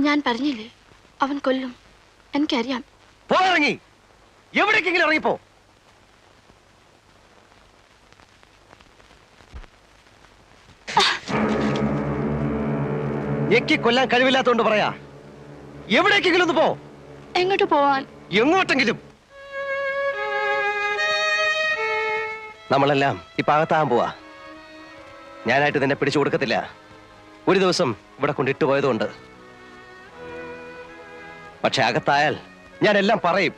ഞാൻ പറഞ്ഞില്ലേ അവൻ കൊല്ലും. എനിക്കറിയാം. പോയിറങ്ങി. എവിടേക്കെങ്കിലും ഇറങ്ങിപ്പോ. ഞെക്കി കൊല്ലാൻ കഴിവില്ലാത്തോണ്ട് പറയാ. എവിടേക്കെങ്കിലും ഒന്ന് പോ. എങ്ങോട്ട് പോവാൻ? എങ്ങോട്ടെങ്കിലും. നമ്മളെല്ലാം ഇപ്പൊ അകത്താകാൻ പോവാ. ഞാനായിട്ട് നിന്നെ പിടിച്ചു കൊടുക്കത്തില്ല. ഒരു ദിവസം ഇവിടെ കൊണ്ടിട്ട് പോയതുകൊണ്ട്. പക്ഷെ അകത്തായാൽ ഞാൻ എല്ലാം പറയും.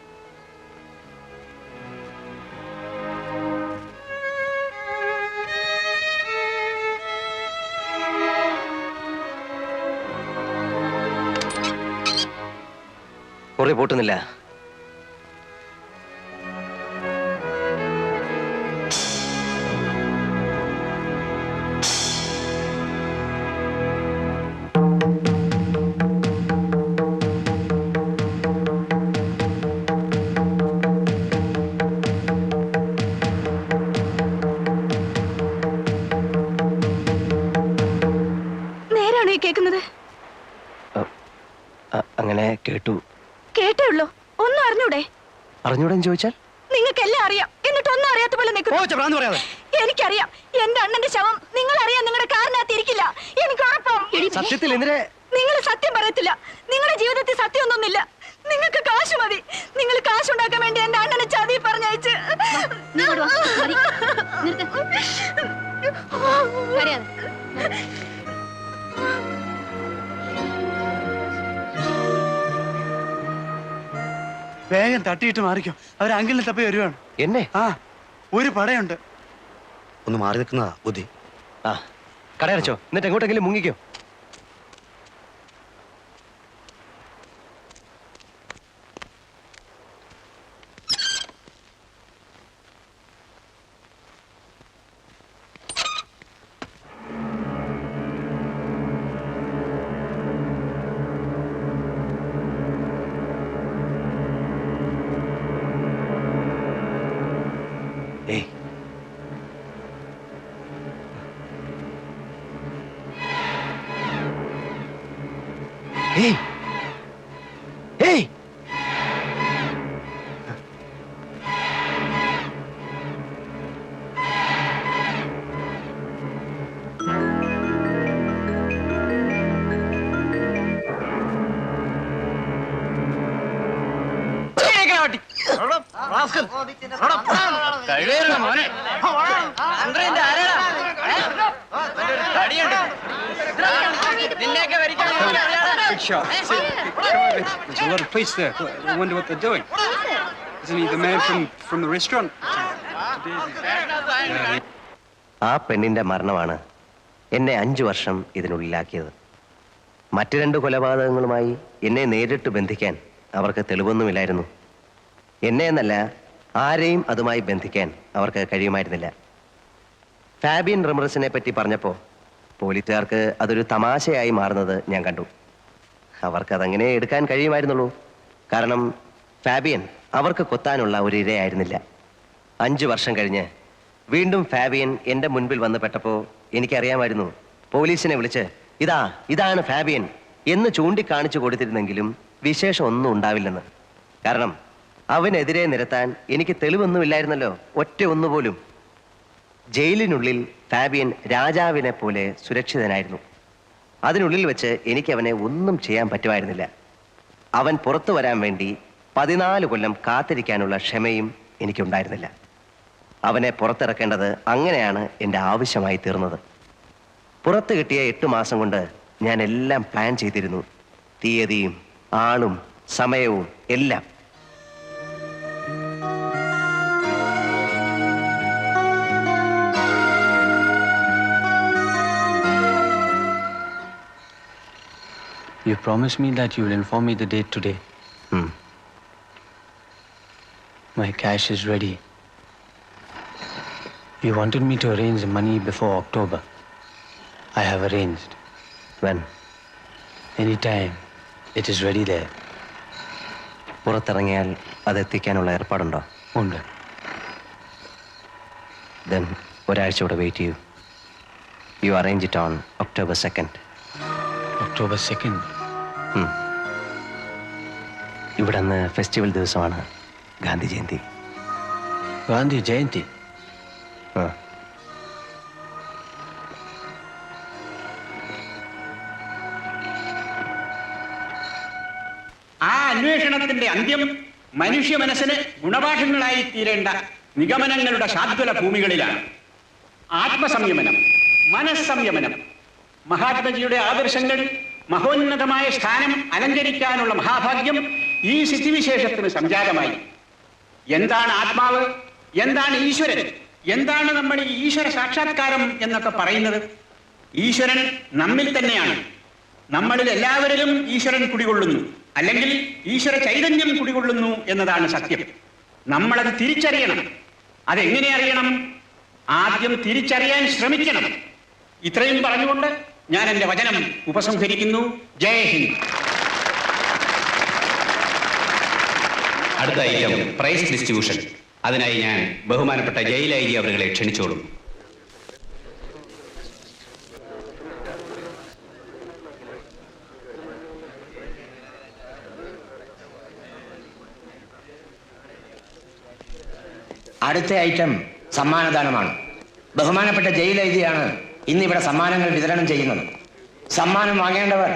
മുറി പൂട്ടുന്നില്ല. നേരാണോ ഈ കേൾക്കുന്നത്? അങ്ങനെ കേട്ടു. കേട്ടേ ഉള്ളൂ, ഒന്നും അറിഞ്ഞൂടെ? അറിഞ്ഞൂടെന്ന് ചോദിച്ചാൽ നിങ്ങൾക്കെല്ലാം അറിയാം, എന്നിട്ട് ഒന്നും അറിയാത്ത പോലെ നിൽക്കുന്നു. എനിക്കറിയാം, എന്റെ അണ്ണന്റെ ശവം നിങ്ങൾ അറിയാൻ നിങ്ങളുടെ കാറിനകത്ത് ഇരിക്കില്ല. എനിക്ക് ഉറപ്പം. സത്യത്തിൽ എന്തിനെ? നിങ്ങൾ സത്യം പറയത്തില്ല. നിങ്ങളുടെ ജീവിതത്തിൽ സത്യമൊന്നുമില്ല. നിങ്ങൾക്ക് കാശ് മതി. നിങ്ങൾ കാശുണ്ടാക്കാൻ വേണ്ടി എന്റെ അണ്ണനെ ചതി പറഞ്ഞയച്ച്. വേഗം തട്ടിയിട്ട് മാറിക്കോ, അവർ അങ്കിളിനെ തപ്പി വരുവാണ്. എന്നെ? ആ, ഒരു പടയുണ്ട്. ഒന്ന് മാറി നിൽക്കുന്നതാ ബുദ്ധി. ആ, കടയടച്ചോ, എന്നിട്ട് എങ്ങോട്ടെങ്കിലും മുങ്ങിക്കോ. ഏയ്, ഏയ്, ഏയ്, There's a lot of police there. I wonder what they're doing. Isn't he the man from the restaurant? ആ പെണ്ണിന്റെ മരണമാണ് എന്നെ 5 വർഷം ഇതിനുള്ളിലാക്കിയത്. മറ്റു 2 കൊലപാതകങ്ങളുമായി എന്നെ നേരിട്ട് ബന്ധിക്കാൻ അവർക്ക് തെളിവൊന്നുമില്ലായിരുന്നു. എന്നെ എന്നല്ല, ആരെയും അതുമായി ബന്ധിക്കാൻ അവർക്ക് കഴിയുമായിരുന്നില്ല. ഫാബിയൻ റമറസിനെ പറ്റി പറഞ്ഞപ്പോൾ പോലീസുകാർക്ക് അതൊരു തമാശയായി മാറുന്നത് ഞാൻ കണ്ടു. അവർക്കതങ്ങനെ എടുക്കാൻ കഴിയുമായിരുന്നുള്ളൂ. കാരണം ഫാബിയൻ അവർക്ക് കൊത്താനുള്ള ഒരു ഇരയായിരുന്നില്ല. 5 വർഷം കഴിഞ്ഞ് വീണ്ടും ഫാബിയൻ എൻ്റെ മുൻപിൽ വന്ന് പെട്ടപ്പോൾ എനിക്കറിയാമായിരുന്നു പോലീസിനെ വിളിച്ച് ഇതാണ് ഫാബിയൻ എന്ന് ചൂണ്ടിക്കാണിച്ചു കൊടുത്തിരുന്നെങ്കിലും വിശേഷം ഒന്നും ഉണ്ടാവില്ലെന്ന്. കാരണം അവനെതിരെ നിരത്താൻ എനിക്ക് തെളിവൊന്നുമില്ലായിരുന്നല്ലോ, ഒറ്റ ഒന്നുപോലും. ജയിലിനുള്ളിൽ ഫാബിയൻ രാജാവിനെ പോലെ സുരക്ഷിതനായിരുന്നു. അതിനുള്ളിൽ വെച്ച് എനിക്ക് അവനെ ഒന്നും ചെയ്യാൻ പറ്റുമായിരുന്നില്ല. അവൻ പുറത്തു വരാൻ വേണ്ടി 14 കൊല്ലം കാത്തിരിക്കാനുള്ള ക്ഷമയും എനിക്കുണ്ടായിരുന്നില്ല. അവനെ പുറത്തിറക്കേണ്ടത് അങ്ങനെയാണ് എൻ്റെ ആവശ്യമായി തീർന്നത്. പുറത്ത് കിട്ടിയ 8 മാസം കൊണ്ട് ഞാൻ എല്ലാം പ്ലാൻ ചെയ്തിരുന്നു. തീയതിയും ആളും സമയവും എല്ലാം. You promised me that you will inform me the date today. My cash is ready. You wanted me to arrange the money before October. I have arranged. When? Anytime. It is ready there. പുറത്തിറങ്ങിയാൽ അതെത്തിക്കാനുള്ള ഏർപ്പാടുണ്ടോ? ഉണ്ട്. Then ഒരാഴ്ച കൂടെ wait ചെയ്യൂ. You arrange it on October 2nd. October 2nd? ഇവിടെ അന്ന് festival ദിവസമാണ്, ഗാന്ധി ജയന്തി. ഗാന്ധി ജയന്തി? ആ അന്വേഷണത്തിന്റെ അന്ത്യം മനുഷ്യ മനസ്സിന് ഗുണപാഠങ്ങളായി തീരേണ്ട നിഗമനങ്ങളുടെ ശാദ്വല ഭൂമികളിലാണ്. ആത്മസംയമനം, മനസ്സംയമനം, മഹാത്മജിയുടെ ആദർശങ്ങൾ മഹോന്നതമായ സ്ഥാനം അലങ്കരിക്കാനുള്ള മഹാഭാഗ്യം ഈ സ്ഥിതിവിശേഷത്തിന് സംജാതമായി. എന്താണ് ആത്മാവ്, എന്താണ് ഈശ്വരൻ, എന്താണ് നമ്മൾ ഈ ഈശ്വര സാക്ഷാത്കാരം എന്നൊക്കെ പറയുന്നത്? ഈശ്വരൻ നമ്മിൽ തന്നെയാണ്. നമ്മളിൽ എല്ലാവരിലും ഈശ്വരൻ കുടികൊള്ളുന്നു. അല്ലെങ്കിൽ ഈശ്വര ചൈതന്യം കുടികൊള്ളുന്നു എന്നതാണ് സത്യം. നമ്മളത് തിരിച്ചറിയണം. അതെങ്ങനെ അറിയണം? ആദ്യം തിരിച്ചറിയാൻ ശ്രമിക്കണം. ഇത്രയും പറഞ്ഞുകൊണ്ട് ഞാൻ എൻ്റെ വചനം ഉപസംഹരിക്കുന്നു. ജയ് ഹിന്ദ്. അടുത്ത ഐറ്റം പ്രൈസ് ഡിസ്ട്രിബ്യൂഷൻ. അതിനായി ഞാൻ ബഹുമാനപ്പെട്ട ജയിൽ ഐ ജി അവരെ ക്ഷണിച്ചോളും. അടുത്ത ഐറ്റം സമ്മാനദാനമാണ്. ബഹുമാനപ്പെട്ട ജയിൽ ഐ ജിയാണ് ഇന്നിവിടെ സമ്മാനങ്ങൾ വിതരണം ചെയ്യുന്നത്. സമ്മാനം വാങ്ങേണ്ടവർ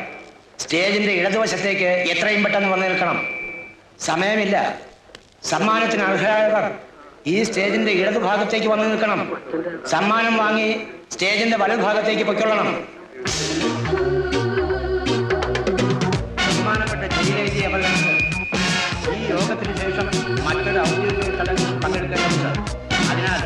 സ്റ്റേജിന്റെ ഇടതുവശത്തേക്ക് എത്രയും പെട്ടെന്ന് വന്നു നിൽക്കണം. സമയമില്ല. സമ്മാനത്തിന് അർഹരായവർ ഈ സ്റ്റേജിന്റെ ഇടതുഭാഗത്തേക്ക് വന്നു നിൽക്കണം. സമ്മാനം വാങ്ങി സ്റ്റേജിന്റെ വലതുഭാഗത്തേക്ക് പൊയ്ക്കൊള്ളണം. ബഹുമാനപ്പെട്ട ജയിൽ ഐ ജി അവർക്ക് ഈ യോഗത്തിന് ശേഷം മറ്റൊരു ഔദ്യോഗിക ചടങ്ങിൽ പങ്കെടുക്കേണ്ടതുണ്ട്. അതിനാൽ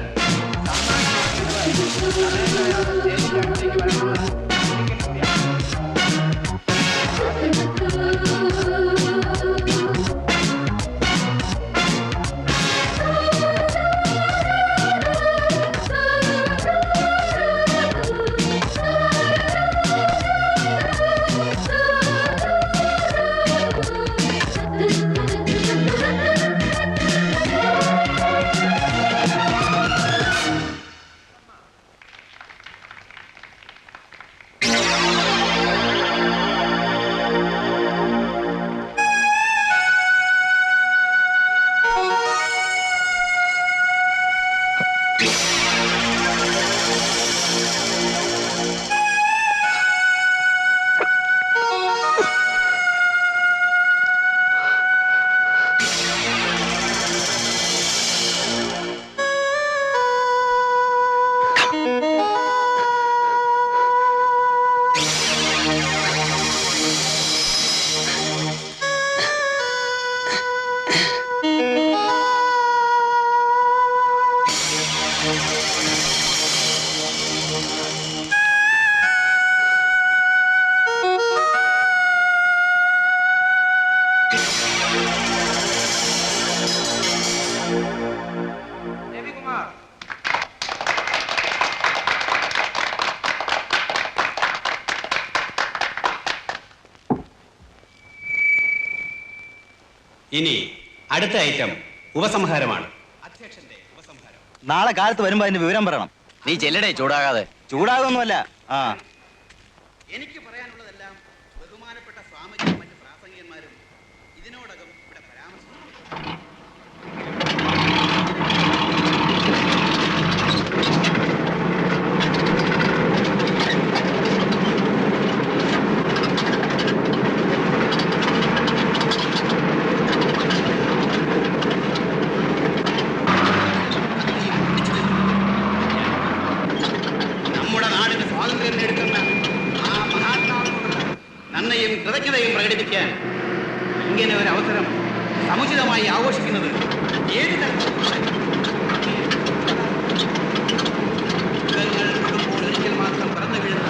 ഇനി അടുത്ത ഐറ്റം ഉപസംഹാരമാണ്. നാളെ കാലത്ത് വരുമ്പോ അതിന്റെ വിവരം പറയണം. നീ ചെല്ലടേ, ചൂടാകാതെ. ചൂടാകൊന്നുമല്ല. ആ എനിക്ക് പറയാനുള്ളതെല്ലാം ബഹുമാനപ്പെട്ട സ്വാമിജിയും മറ്റ് പ്രാസംഗികന്മാരും ഇതിനോടകം ഇവിടെ പരാമർശിച്ചു. നമ്മുടെ നാടിന് സ്വാതന്ത്ര്യം നേടുന്ന ആ മഹാത്മാവിനോട് നന്ദിയും കൃതജ്ഞതയും പ്രകടിപ്പിക്കാൻ ഇങ്ങനെ ഒരു അവസരം സമുചിതമായി ആഘോഷിക്കുന്നത് ഏത് തരത്തിലുള്ള ഒരിക്കൽ മാത്രം പറന്നു വീഴുന്ന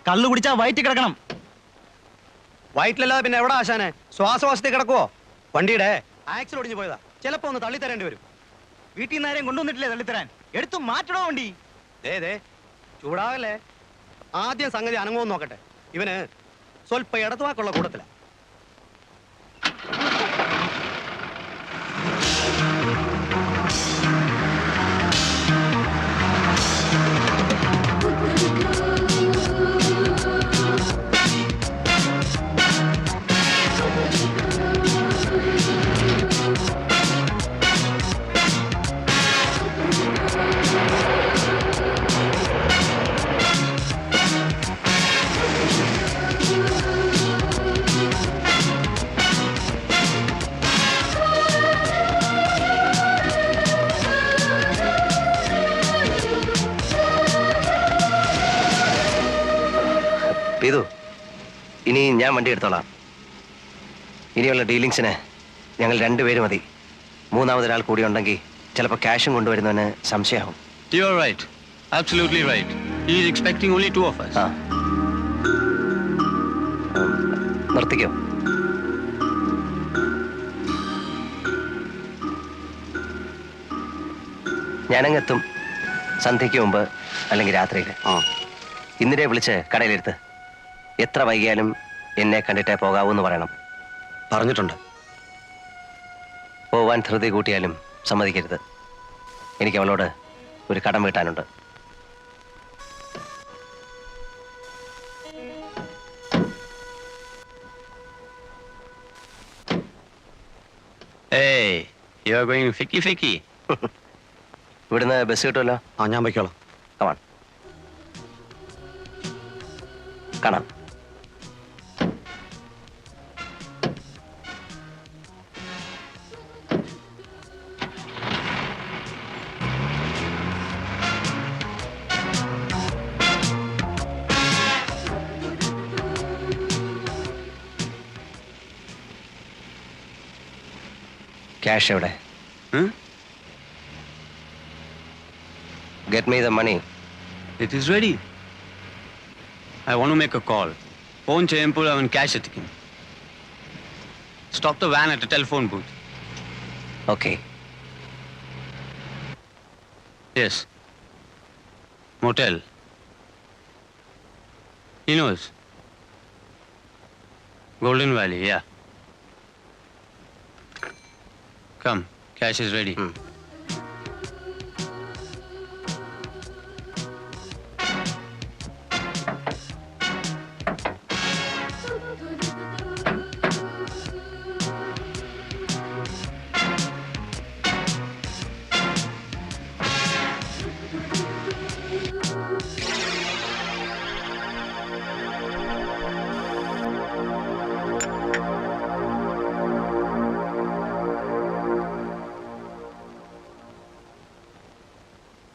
കള്ളു കുടിച്ചാ വയറ്റി കിടക്കണം. വയറ്റിലല്ലാതെ പിന്നെ എവിടെ ആശാനെ? ശ്വാസവാസത്തിൽ കിടക്കുവോ? വണ്ടിയുടെ ആക്സിൽ ഒടിഞ്ഞു പോയതാ. ചിലപ്പോ ഒന്ന് തള്ളിത്തരേണ്ടി വരും. വീട്ടിൽ നിന്ന് ആരെയും കൊണ്ടുവന്നിട്ടില്ലേ തള്ളിത്തരാൻ? എടുത്തു മാറ്റണോ വണ്ടി? ദേ ചൂടാവല്ലേ. ആദ്യം സംഗതി അനങ്ങുമെന്ന് നോക്കട്ടെ. ഇവന് സ്വല്പ ഇടത്തുവാക്കുള്ള കൂട്ടത്തില. ഇതു ഇനി ഞാൻ വണ്ടി എടുത്തോളാം. ഇനിയുള്ള ഡീലിങ്സിന് ഞങ്ങൾ രണ്ടുപേരും മതി. മൂന്നാമതൊരാൾ കൂടി ഉണ്ടെങ്കിൽ ചിലപ്പോൾ ക്യാഷും കൊണ്ടുവരുന്നവന് സംശയമാവും. You are right. Absolutely right. He is expecting only 2 of us. നിർത്തിക്കോ. ഞാനങ്ങെത്തും സന്ധ്യയ്ക്ക് മുമ്പ് അല്ലെങ്കിൽ രാത്രിയിൽ. ഇന്നിരെ വിളിച്ച് കടയിലെടുത്ത് എത്ര വൈകിയാലും എന്നെ കണ്ടിട്ടേ പോകാവൂന്ന് പറയണം. പറഞ്ഞിട്ടുണ്ട്. പോവാൻ ധൃതി കൂട്ടിയാലും സമ്മതിക്കരുത്. എനിക്ക് അവളോട് ഒരു കടം വീട്ടാനുണ്ട്. Hey, you are going ficky. ഇവിടുന്ന് ബസ് കിട്ടുമല്ലോ. ഞാൻ വയ്ക്കോളാം. കമാൺ. കാണാം. ക്യാഷ് എവിടെ? Get me the money. It is ready. I want to make a call. Phone cheyempol avan cash ethikim. Stop the van at a telephone booth. Okay. Yes. Motel. He knows. Golden Valley, yeah. Come, cash is ready.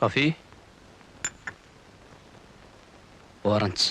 Coffee? Orange.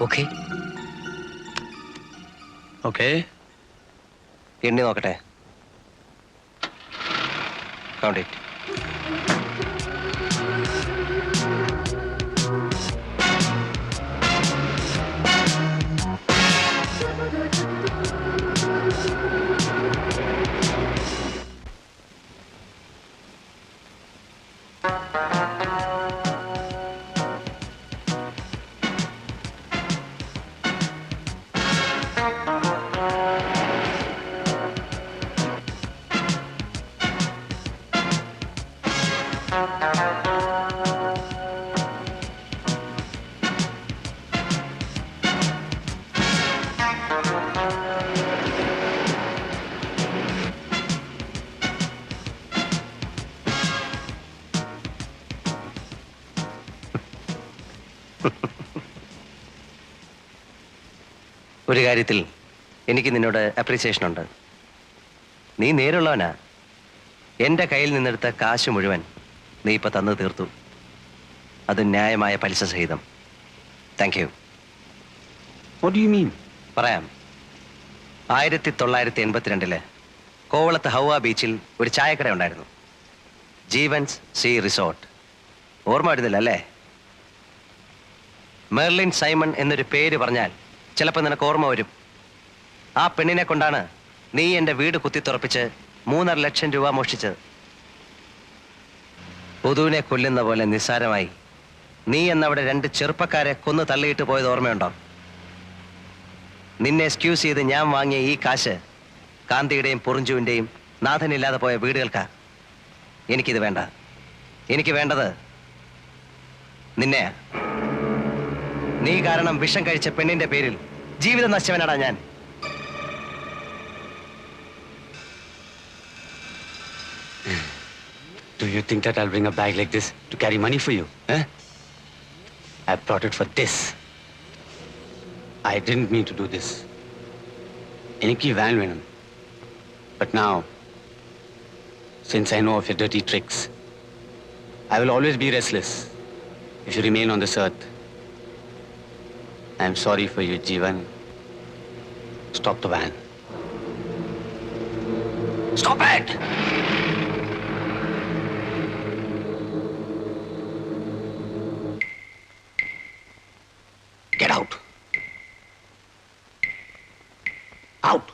Okay. Okay. എണ്ണി നോക്കട്ടെ. Count it. ഒരു കാര്യത്തിൽ എനിക്ക് നിന്നോട് appreciation ഉണ്ട്. നീ നേരുള്ളവനാ. എൻ്റെ കയ്യിൽ നിന്നെടുത്ത കാശ് മുഴുവൻ നീ ഇപ്പം തന്നു തീർത്തു. അത് ന്യായമായ പലിശ സഹിതം. Thank you. What do you mean? പറയാം. 1982 കോവളത്ത് ഹൗവ ബീച്ചിൽ ഒരു ചായക്കട ഉണ്ടായിരുന്നു. Jeevan's sea resort. ഓർമ്മ വരുന്നില്ല അല്ലേ? മെർലിൻ സൈമൺ എന്നൊരു പേര് പറഞ്ഞാൽ ചിലപ്പോൾ നിനക്ക് ഓർമ്മ വരും. ആ പെണ്ണിനെ കൊണ്ടാണ് നീ എൻ്റെ വീട് കുത്തിത്തുറപ്പിച്ച് 3.5 ലക്ഷം രൂപ മോഷ്ടിച്ചത്. പൊതുവിനെ കൊല്ലുന്ന പോലെ നിസ്സാരമായി നീ എന്നവിടെ 2 ചെറുപ്പക്കാരെ കൊന്നു തള്ളിയിട്ട് പോയത് ഓർമ്മയുണ്ടോ? നിന്നെ എക്സ്ക്യൂസ് ചെയ്ത് ഞാൻ വാങ്ങിയ ഈ കാശ് കാന്തിയുടെയും പൊറിഞ്ചുവിൻ്റെയും നാഥനില്ലാതെ പോയ വീടുകൾക്കാ. എനിക്കിത് വേണ്ട. എനിക്ക് വേണ്ടത് നിന്നെ. നീ കാരണം വിഷം കഴിച്ച പെണ്ണിന്റെ പേരിൽ ജീവിതം നശിച്ചവനാടാ ഞാൻ. Do you think that I'll bring a bag like this to carry money for you? Eh? I brought it for this. I didn't mean to do this. Eniki van venum. But now, since I know of your dirty tricks, I will always be restless if you remain on this earth. I'm sorry for you, Jeevan. Stop the van. Stop it! Get out. Out.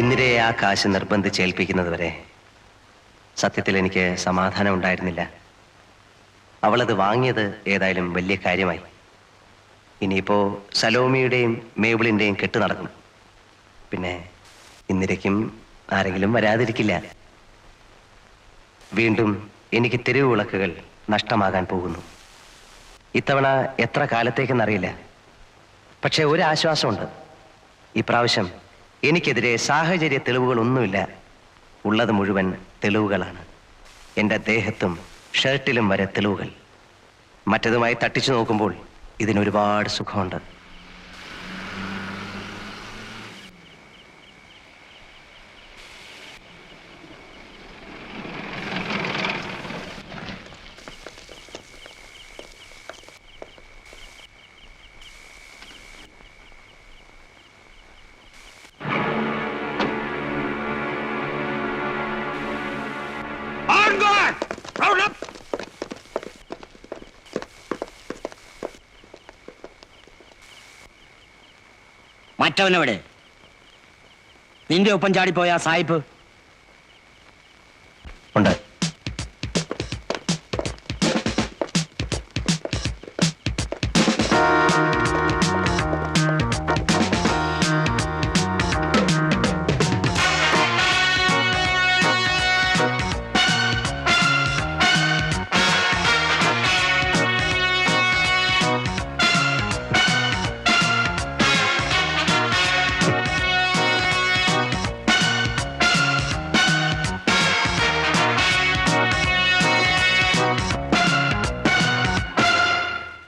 ഇന്ദിരയെ ആ കാശ് നിർബന്ധിച്ചേൽപ്പിക്കുന്നത് വരെ സത്യത്തിൽ എനിക്ക് സമാധാനം ഉണ്ടായിരുന്നില്ല. അവളത് വാങ്ങിയത് ഏതായാലും വലിയ കാര്യമായി. ഇനിയിപ്പോ സലോമിയുടെയും മേബിളിന്റെയും കെട്ട് നടക്കും. പിന്നെ ഇന്ദിരയ്ക്കും ആരെങ്കിലും വരാതിരിക്കില്ല. വീണ്ടും എനിക്ക് തെരുവ് വിളക്കുകൾ നഷ്ടമാകാൻ പോകുന്നു. ഇത്തവണ എത്ര കാലത്തേക്കെന്നറിയില്ല. പക്ഷെ ഒരു ആശ്വാസമുണ്ട്. ഇപ്രാവശ്യം എനിക്കെതിരെ സാഹചര്യ തെളിവുകളൊന്നുമില്ല. ഉള്ളത് മുഴുവൻ തെളിവുകളാണ്. എൻ്റെ ദേഹത്തും ഷർട്ടിലും വരെ തെളിവുകൾ. മറ്റതുമായി തട്ടിച്ചു നോക്കുമ്പോൾ ഇതിനൊരുപാട് സുഖമുണ്ട്. മറ്റവനെവിടെ? നിന്റെ ഒപ്പം ചാടിപ്പോയ സായിപ്പ്